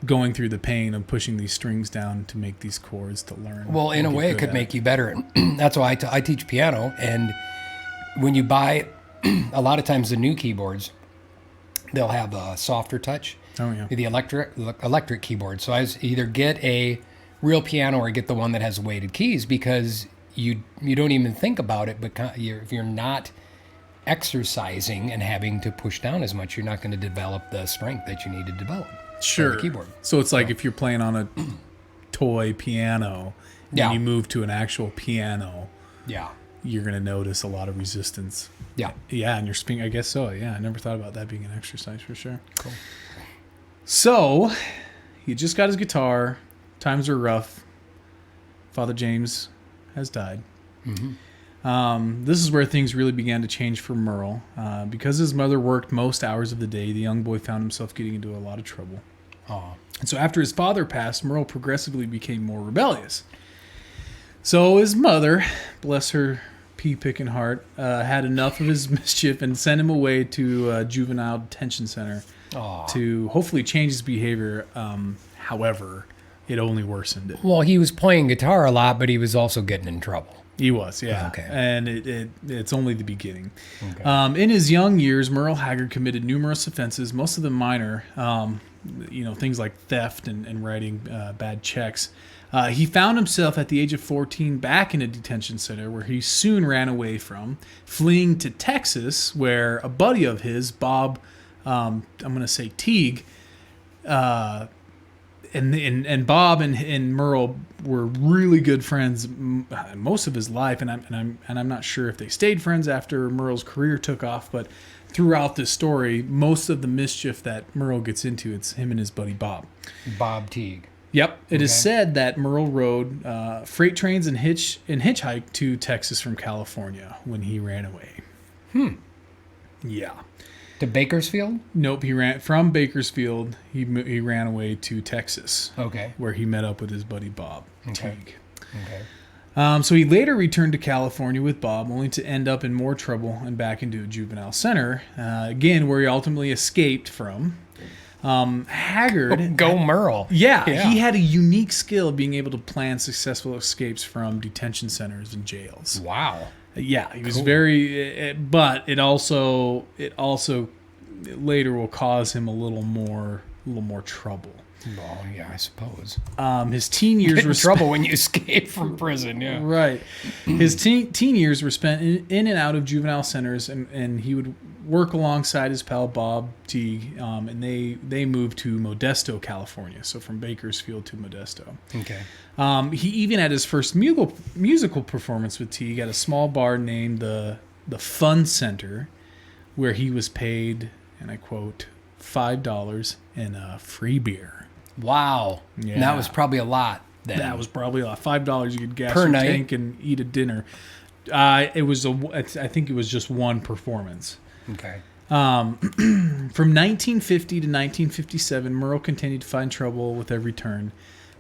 going through the pain of pushing these strings down to make these chords to learn. Well, in a way, it could make you better. That's why I teach piano, and when you buy, a lot of times the new keyboards, they'll have a softer touch. Oh yeah, the electric keyboard. So I either get a real piano or get the one that has weighted keys, because you don't even think about it. But if you're not exercising and having to push down as much, you're not going to develop the strength that you need to develop. Sure. The keyboard. So it's like if you're playing on a toy piano and you move to an actual piano, you're going to notice a lot of resistance. Yeah. Yeah, and your spin, I guess so. Yeah, I never thought about that being an exercise for sure. Cool. So he just got his guitar. Times are rough. Father James has died. This is where things really began to change for Merle. Because his mother worked most hours of the day, the young boy found himself getting into a lot of trouble. And so after his father passed, Merle progressively became more rebellious. So his mother, bless her pea-picking heart, had enough of his mischief and sent him away to a juvenile detention center to hopefully change his behavior. However, it only worsened it. Well, he was playing guitar a lot, but he was also getting in trouble. He was, yeah. Okay. And it's only the beginning. Okay. In his young years, Merle Haggard committed numerous offenses, most of them minor, things like theft and writing bad checks. He found himself at the age of 14 back in a detention center where he soon ran away from, fleeing to Texas, where a buddy of his, Bob, I'm going to say Teague, and Bob and Merle were really good friends most of his life, and I'm not sure if they stayed friends after Merle's career took off, but throughout this story, most of the mischief that Merle gets into, it's him and his buddy Bob. Bob Teague. Yep. It is said that Merle rode freight trains and hitchhiked to Texas from California when he ran away. Yeah. To Bakersfield? Nope, he ran from Bakersfield. He ran away to Texas. Okay. Where he met up with his buddy Bob Teague. Okay. So he later returned to California with Bob, only to end up in more trouble and back into a juvenile center, again where he ultimately escaped from. Haggard... Go Merle. Yeah, he had a unique skill of being able to plan successful escapes from detention centers and jails. Wow. Yeah, he was very, but it also later will cause him a little more trouble. Well, yeah, I suppose. His teen years were trouble when you escape from prison. Yeah, right. His teen years were spent in and out of juvenile centers, and he would work alongside his pal Bob Teague, and they moved to Modesto, California. So from Bakersfield to Modesto. Okay. He even had his first musical performance with Teague at a small bar named the Fun Center where he was paid, and I quote, $5 and a free beer. Wow. Yeah. And that was probably a lot then. That was probably a lot. $5 you could gas Per your night? tank and eat a dinner. I think it was just one performance. Okay. From 1950 to 1957, Merle continued to find trouble with every turn.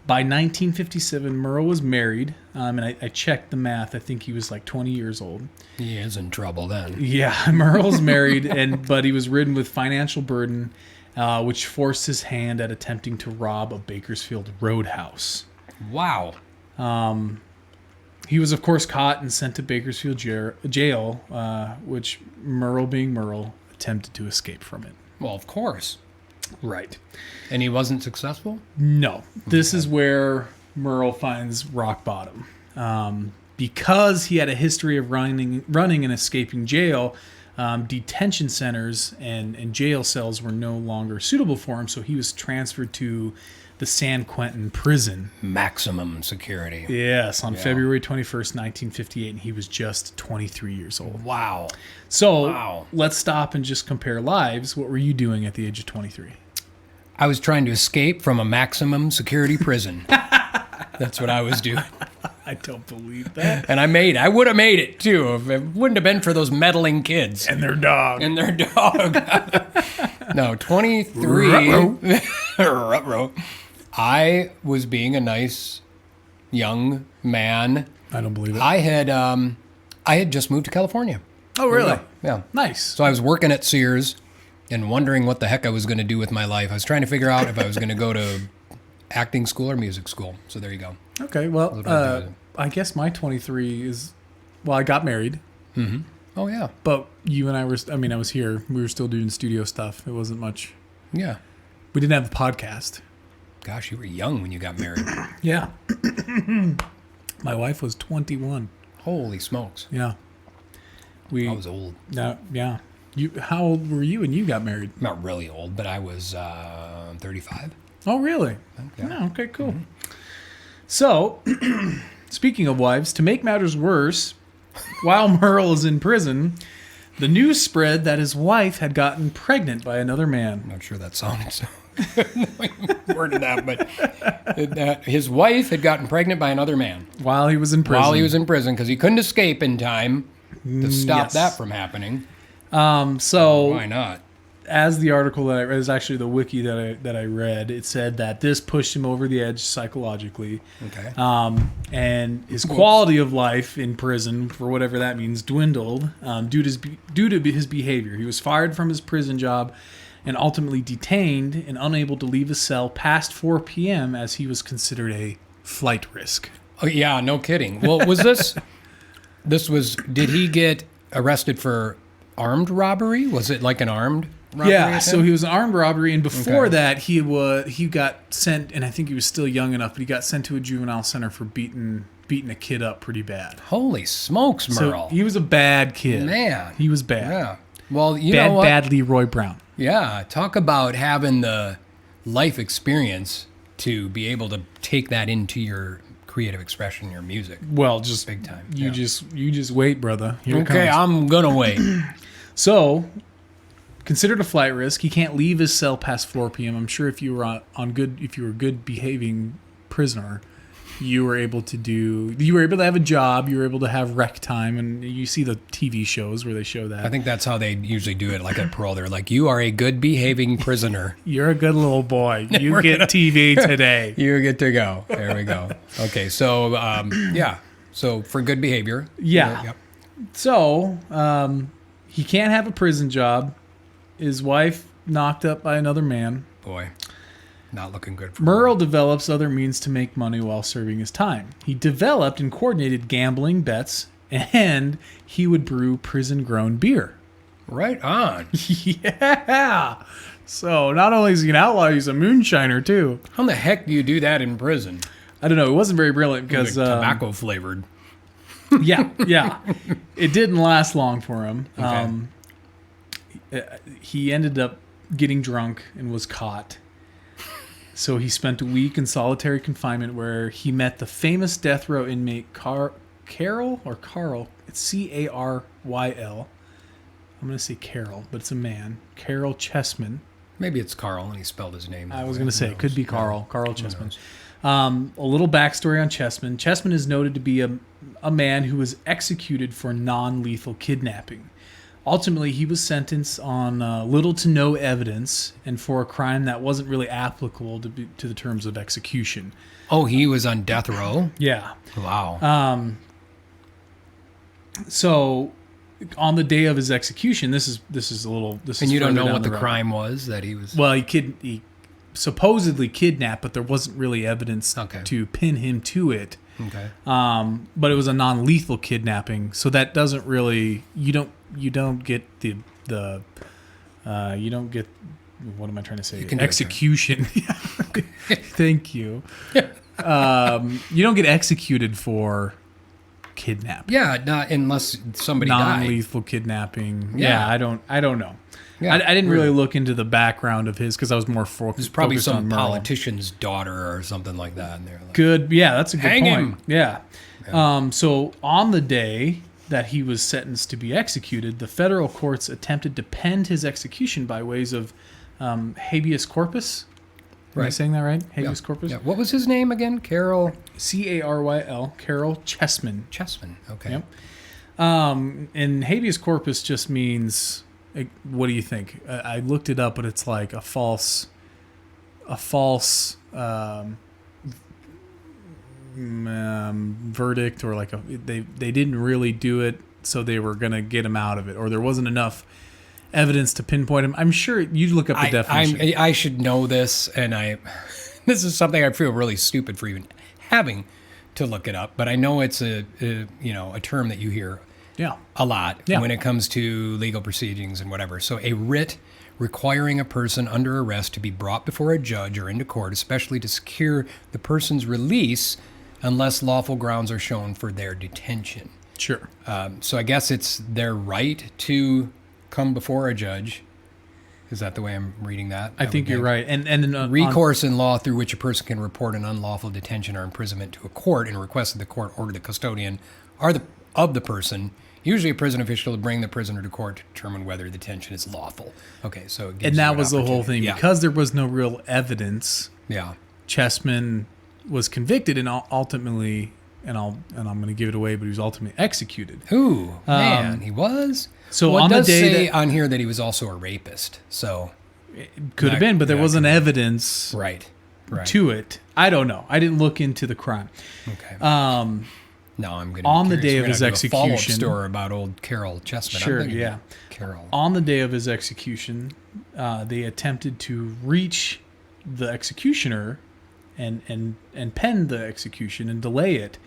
By 1957, Merle was married, and I checked the math. I think he was like 20 years old. He is in trouble then. Yeah, Merle's married, but he was ridden with financial burden, which forced his hand at attempting to rob a Bakersfield roadhouse. Wow. He was, of course, caught and sent to Bakersfield jail, which Merle, being Merle, attempted to escape from it. Well, of course. Right. And he wasn't successful? No. This is where Merle finds rock bottom. Because he had a history of running and escaping jail, detention centers and jail cells were no longer suitable for him, so he was transferred to the San Quentin prison. Maximum security. Yes, on February 21st, 1958, and he was just 23 years old. Wow. So let's stop and just compare lives. What were you doing at the age of 23? I was trying to escape from a maximum security prison. That's what I was doing. I don't believe that. And I would have made it, too, if it wouldn't have been for those meddling kids. And their dog. And their dog. No, 23. Ruh-roh. I was being a nice young man. I don't believe it. I had just moved to California. Oh, really? Yeah. Nice. So I was working at Sears and wondering what the heck I was going to do with my life. I was trying to figure out if I was going to go to acting school or music school. So there you go. Okay, well, I guess my 23 is, well, I got married. Mm-hmm. Oh, yeah. But you and I were, I was here. We were still doing studio stuff. It wasn't much. Yeah. We didn't have the podcast. Gosh, you were young when you got married. Yeah. My wife was 21. Holy smokes. Yeah. I was old. Yeah. How old were you when you got married? Not really old, but I was 35. Oh, really? Yeah. Oh, okay, cool. Mm-hmm. So, speaking of wives, to make matters worse, while Merle is in prison, the news spread that his wife had gotten pregnant by another man. I'm not sure that sounded so worded that, but his wife had gotten pregnant by another man. While he was in prison. Because he couldn't escape in time to stop that from happening. So why not? As the article that I read, is actually the wiki that I read, it said that this pushed him over the edge psychologically. Okay. And his quality of life in prison, for whatever that means, dwindled due to his behavior. He was fired from his prison job and ultimately detained and unable to leave his cell past 4 p.m. as he was considered a flight risk. Oh, yeah, no kidding. Well, was this... Did he get arrested for armed robbery? Was it like an armed robbery? Yeah, so he was an armed robbery, and before Okay. that, he got sent, and I think he was still young enough, but he got sent to a juvenile center for beating a kid up pretty bad. Holy smokes, Merle. So he was a bad kid. Man. He was bad. Yeah. Well, you know what? Bad Leroy Brown. Yeah, talk about having the life experience to be able to take that into your creative expression, your music. Well, just big time. You Yeah. just wait, brother. Here it Okay, comes. I'm gonna wait. So, considered a flight risk, he can't leave his cell past 4 p.m. I'm sure if you were a good behaving prisoner, you were able to have a job, you were able to have rec time, and you see the TV shows where they show that. I think that's how they usually do it, like at parole. They're like, you are a good behaving prisoner. You're a good little boy. You get TV today. You get to go. There we go. Okay, so, yeah. So, for good behavior. Yeah. Yep. So, he can't have a prison job. His wife knocked up by another man. Boy, not looking good for Merle develops other means to make money while serving his time. He developed and coordinated gambling bets, and he would brew prison-grown beer. Right on. Yeah. So not only is he an outlaw, he's a moonshiner too. How the heck do you do that in prison? I don't know. It wasn't very brilliant because Tobacco flavored. Yeah. It didn't last long for him. Okay. He ended up getting drunk and was caught. So he spent a week in solitary confinement where he met the famous death row inmate Caryl. It's Caryl. I'm going to say Caryl, but it's a man. Caryl Chessman. Maybe it's Carl, and he spelled his name. I was going to say, it could be Carl Chessman. A little backstory on Chessman. Chessman is noted to be a man who was executed for non-lethal kidnapping. Ultimately, he was sentenced on little to no evidence and for a crime that wasn't really applicable to the terms of execution. Oh, he was on death row? Yeah. Wow. So, on the day of his execution, this is a little. And you don't know what the crime was that he was. Well, he supposedly kidnapped, but there wasn't really evidence to pin him to it. Okay. But it was a non-lethal kidnapping, so that doesn't really. You don't get the you don't get. What am I trying to say? Execution. Thank you. You don't get executed for kidnapping. Yeah, not unless somebody non-lethal died. Kidnapping. Yeah, I don't know. Yeah, I didn't really look into the background of his because I was more focused. There's probably some on Merle. Politician's daughter or something like that in there. Like, good. Yeah, that's a good point. Hang him. Yeah. So on the day that he was sentenced to be executed, the federal courts attempted to pend his execution by ways of habeas corpus. Am I saying that right? Habeas corpus? Yeah. What was his name again? Caryl? Caryl. Caryl Chessman. Chessman. Okay. Yep. And habeas corpus just means, what do you think? I looked it up, but it's like a false verdict, or like they didn't really do it, so they were going to get him out of it, or there wasn't enough evidence to pinpoint him. I'm sure you'd look up the definition. I should know this, and this is something I feel really stupid for even having to look it up, but I know it's a term that you hear a lot when it comes to legal proceedings and whatever. So a writ requiring a person under arrest to be brought before a judge or into court, especially to secure the person's release unless lawful grounds are shown for their detention. Sure. So I guess it's their right to come before a judge. Is that the way I'm reading that? I think you're right. And recourse in law through which a person can report an unlawful detention or imprisonment to a court and request that the court order the custodian of the person, usually a prison official, to bring the prisoner to court to determine whether the detention is lawful. Okay, so it gives and that you was the whole thing. Because there was no real evidence. Yeah. Chessman was convicted and ultimately, and I'm going to give it away, but he was ultimately executed. Ooh, man, he was. So well, on it the does day say on here that he was also a rapist. So it could have been, but there wasn't evidence right to it. I don't know. I didn't look into the crime. Okay. No, I'm going to on the day of his execution. Follow-up story about old Caryl Chessman. Sure, yeah. Caryl. On the day of his execution, they attempted to reach the executioner and pen the execution and delay it.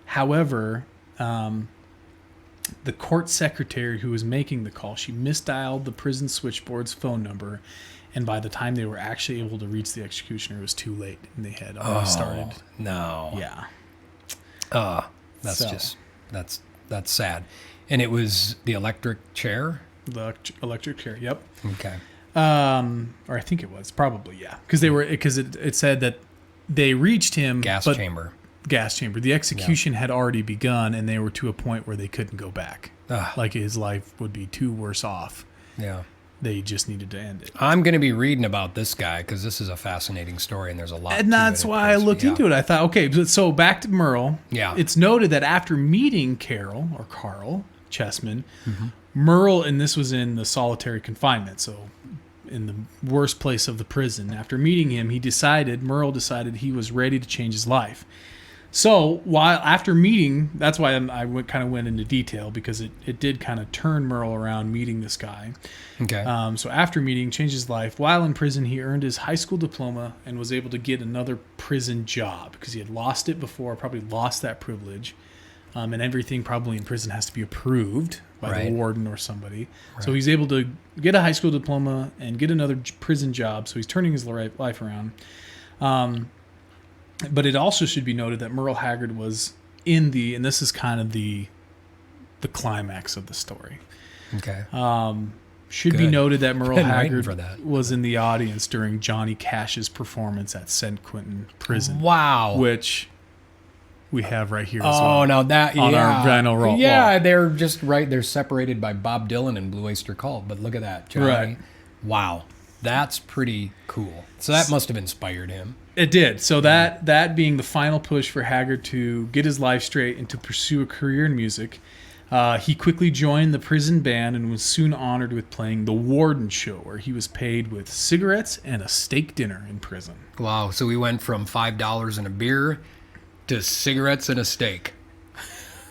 However, the court secretary who was making the call, she misdialed the prison switchboard's phone number, and by the time they were actually able to reach the executioner, it was too late, and they had already started. No. Yeah. That's sad. And it was the electric chair? The electric chair, yep. Okay. Or I think it was, probably, yeah. Because it said that they reached him. Gas chamber. The execution had already begun, and they were to a point where they couldn't go back. Like his life would be too worse off. Yeah. They just needed to end it. I'm going to be reading about this guy because this is a fascinating story, and there's a lot. And that's why I looked into it. I thought, okay, so back to Merle. Yeah. It's noted that after meeting Carl Chessman, Merle, and this was in the solitary confinement, so in the worst place of the prison. After meeting him, Merle decided he was ready to change his life. So after meeting, that's why I went into detail, because it did kind of turn Merle around meeting this guy. Okay. So after meeting, changed his life. While in prison, he earned his high school diploma and was able to get another prison job because he had lost it before, probably lost that privilege. And everything probably in prison has to be approved by the warden or somebody. Right. So he's able to get a high school diploma and get another prison job. So he's turning his life around. But it also should be noted that Merle Haggard was and this is kind of the climax of the story. Okay. Should be noted that Merle Haggard was in the audience during Johnny Cash's performance at San Quentin Prison. Wow. Which we have right here as Oh, well. now that, On our vinyl wall. Yeah, they're just right. They're separated by Bob Dylan and Blue Oyster Cult. But look at that, Johnny. Right. Wow. That's pretty cool. So that must have inspired him. It did. So that being the final push for Haggard to get his life straight and to pursue a career in music, he quickly joined the prison band and was soon honored with playing the Warden Show, where he was paid with cigarettes and a steak dinner in prison. Wow. So we went from $5 and a beer to cigarettes and a steak.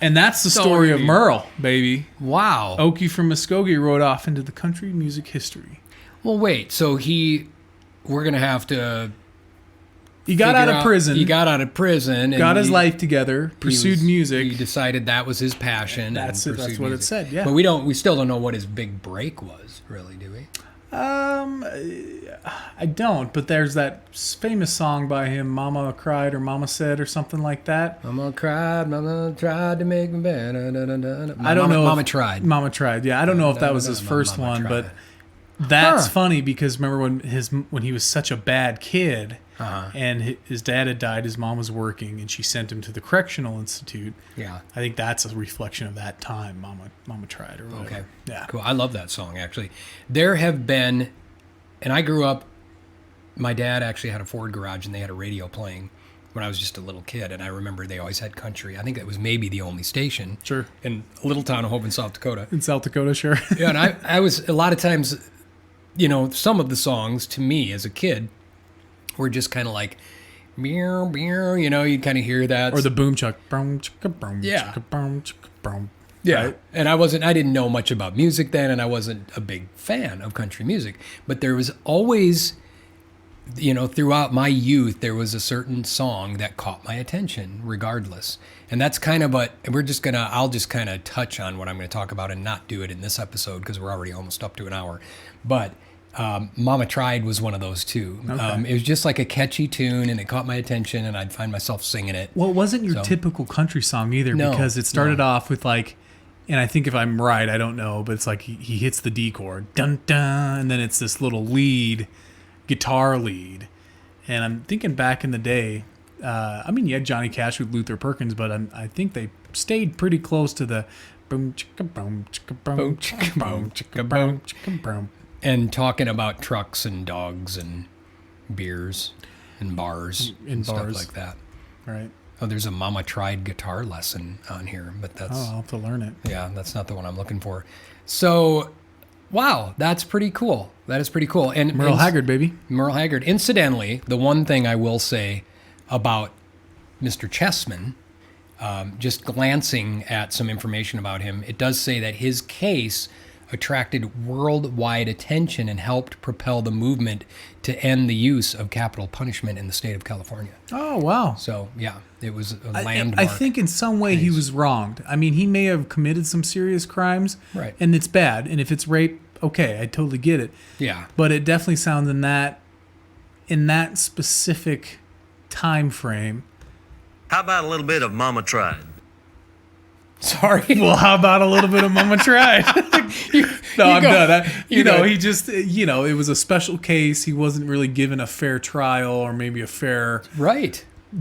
And that's the story of Merle, baby. Wow. Okie from Muskogee rode off into the country music history. Well, wait. So we're going to have to... He got out of prison. He got out of prison. And got his life together, pursued music. He decided that was his passion. That's it. That's what it said, yeah. But we still don't know what his big break was, really, do we? I don't, but there's that famous song by him, Mama Cried or Mama Said or something like that. Mama cried, Mama tried to make me better. I don't know. Mama tried. Mama Tried. Yeah, I don't know if that was his first one, but that's funny because remember when he was such a bad kid, and his dad had died, his mom was working, and she sent him to the correctional institute. Yeah, I think that's a reflection of that time. Mama Tried or whatever. Okay, yeah, cool. I love that song actually. There have been, and I grew up. My dad actually had a Ford garage, and they had a radio playing when I was just a little kid, and I remember they always had country. I think that was maybe the only station. Sure. In a little town of Hope in South Dakota. In South Dakota, sure. Yeah, and I was a lot of times, some of the songs to me as a kid were just kind of like, meow, meow, you'd kind of hear that. Or the boom chuck. Boom, chicka, boom, Yeah. chicka, boom, chicka, boom. Yeah. Right? And I didn't know much about music then, and I wasn't a big fan of country music. But there was always, throughout my youth, there was a certain song that caught my attention regardless. And that's kind of I'll just kind of touch on what I'm going to talk about and not do it in this episode because we're already almost up to an hour. But Mama Tried was one of those too. Okay. It was just like a catchy tune and it caught my attention and I'd find myself singing it. Well, it wasn't your typical country song either because it started off with like, and I think if I'm right, I don't know, but it's like he hits the D chord, dun dun, and then it's this little guitar lead. And I'm thinking back in the day, you had Johnny Cash with Luther Perkins, but I think they stayed pretty close to the boom chicka boom chicka boom chicka boom chicka boom chicka boom. And talking about trucks and dogs and beers and bars and stuff like that. Right. Oh, there's a Mama Tried guitar lesson on here, but that's... I'll have to learn it. Yeah, that's not the one I'm looking for. So, wow, that's pretty cool. That is pretty cool. And Merle Haggard, baby. Merle Haggard. Incidentally, the one thing I will say about Mr. Chessman, just glancing at some information about him, it does say that his case attracted worldwide attention and helped propel the movement to end the use of capital punishment in the state of California. Oh, wow. So, yeah, it was a landmark. I think in some way he was wronged. I mean, he may have committed some serious crimes, right? And it's bad. And if it's rape, okay, I totally get it. Yeah. But it definitely sounds in that specific time frame. How about a little bit of Mama Tried? Sorry. Well, how about a little bit of Mama Tried? I'm done. He just, it was a special case. He wasn't really given a fair trial or maybe a fair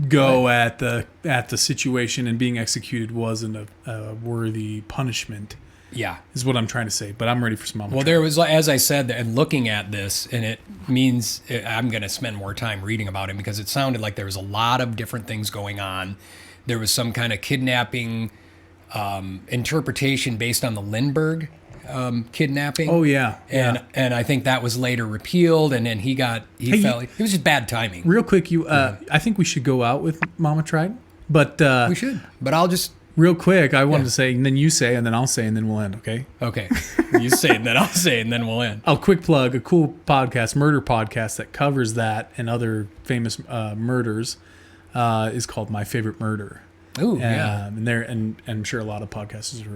go at the situation, and being executed wasn't a worthy punishment. Yeah, is what I'm trying to say. But I'm ready for some Mama Tried. There was, as I said, and looking at this, and it means I'm going to spend more time reading about him because it sounded like there was a lot of different things going on. There was some kind of kidnapping interpretation based on the Lindbergh kidnapping. Oh yeah, and I think that was later repealed, and then it was just bad timing. Real quick, I think we should go out with Mama Tried, but we should. But I'll just real quick. I wanted to say, and then you say, and then I'll say, and then we'll end. Okay. Okay. You say, and then I'll say, and then we'll end. I'll quick plug a cool murder podcast that covers that and other famous murders. Is called My Favorite Murder. Oh, yeah. And I'm sure a lot of podcasters have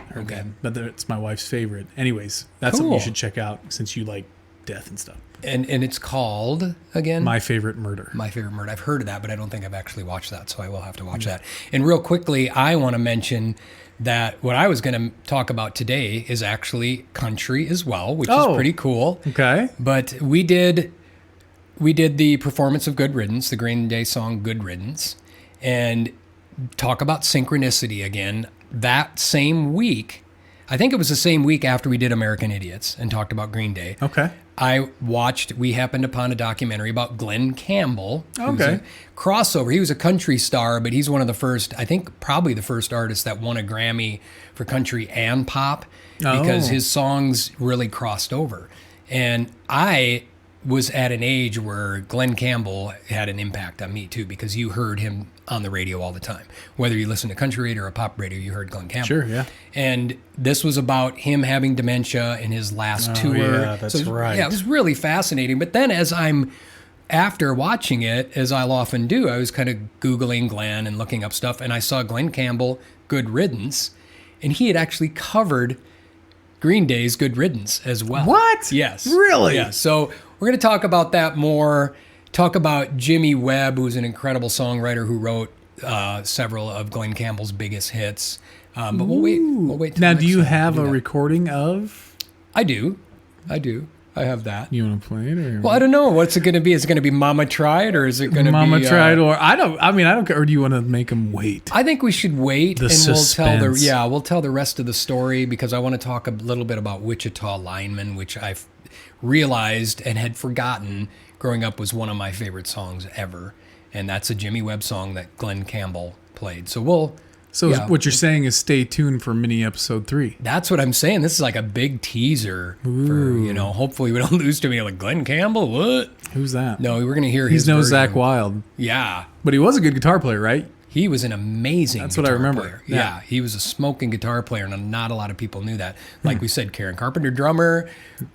heard that. But it's my wife's favorite. Anyways, that's something you should check out since you like death and stuff. And it's called, again? My Favorite Murder. My Favorite Murder. I've heard of that, but I don't think I've actually watched that, so I will have to watch that. And real quickly, I want to mention that what I was going to talk about today is actually country as well, which is pretty cool. Okay. But we did the performance of Good Riddance, the Green Day song Good Riddance, and talk about synchronicity again. That same week, I think it was the same week after we did American Idiots and talked about Green Day. Okay. We happened upon a documentary about Glen Campbell. Who's Okay. a crossover. He was a country star, but he's one of the first, I think probably the first artist that won a Grammy for country and pop because his songs really crossed over. And I was at an age where Glen Campbell had an impact on me too, because you heard him on the radio all the time. Whether you listened to country radio or a pop radio, you heard Glen Campbell. Sure, yeah. And this was about him having dementia in his last tour. yeah, that's right. Yeah, it was really fascinating. But then after watching it, as I'll often do, I was kind of Googling Glenn and looking up stuff, and I saw Glen Campbell, Good Riddance, and he had actually covered Green Day's Good Riddance as well. What? Yes. Really? Yeah. So we're going to talk about that more, talk about Jimmy Webb, who's an incredible songwriter who wrote several of Glen Campbell's biggest hits. But we'll wait. Till Now, next do you time to have do a that. recording of? I do. I have that. You want to play it? Or? Well, I don't know. What's it going to be? Is it going to be Mama Tried, or is it going to be Mama Tried, or I don't care. Or do you want to make them wait? I think we should wait, and suspense. we'll tell the rest of the story, because I want to talk a little bit about Wichita Lineman, which I've realized and had forgotten growing up was one of my favorite songs ever, and that's a Jimmy Webb song that Glen Campbell played. So What you're saying is stay tuned for mini episode 3. That's what I'm saying. This is like a big teaser for, hopefully we don't lose too many. Like, Glen Campbell, what? Who's that? No, we're going to hear He's his no version. Zach Wilde, Yeah. but he was a good guitar player, right? He was an amazing That's what I guitar remember. player. Yeah. Yeah, he was a smoking guitar player, and not a lot of people knew that. Like we said, Karen Carpenter, drummer.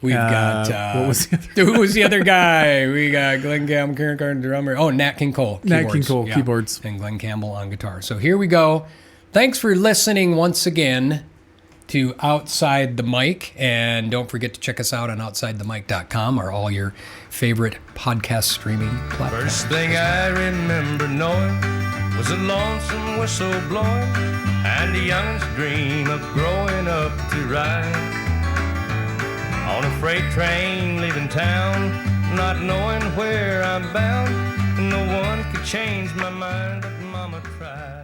We've got... what was the other? who was the other guy? We got Glen Campbell, Karen Carpenter, drummer. Oh, Nat King Cole. Nat King keyboards. Cole, keyboards. And Glen Campbell on guitar. So here we go. Thanks for listening once again to Outside the Mic. And don't forget to check us out on OutsideTheMic.com or all your favorite podcast streaming platforms. First thing I remember knowing was a lonesome whistle blowing and a young's dream of growing up to ride on a freight train leaving town, not knowing where I'm bound. No one could change my mind, but Mama tried.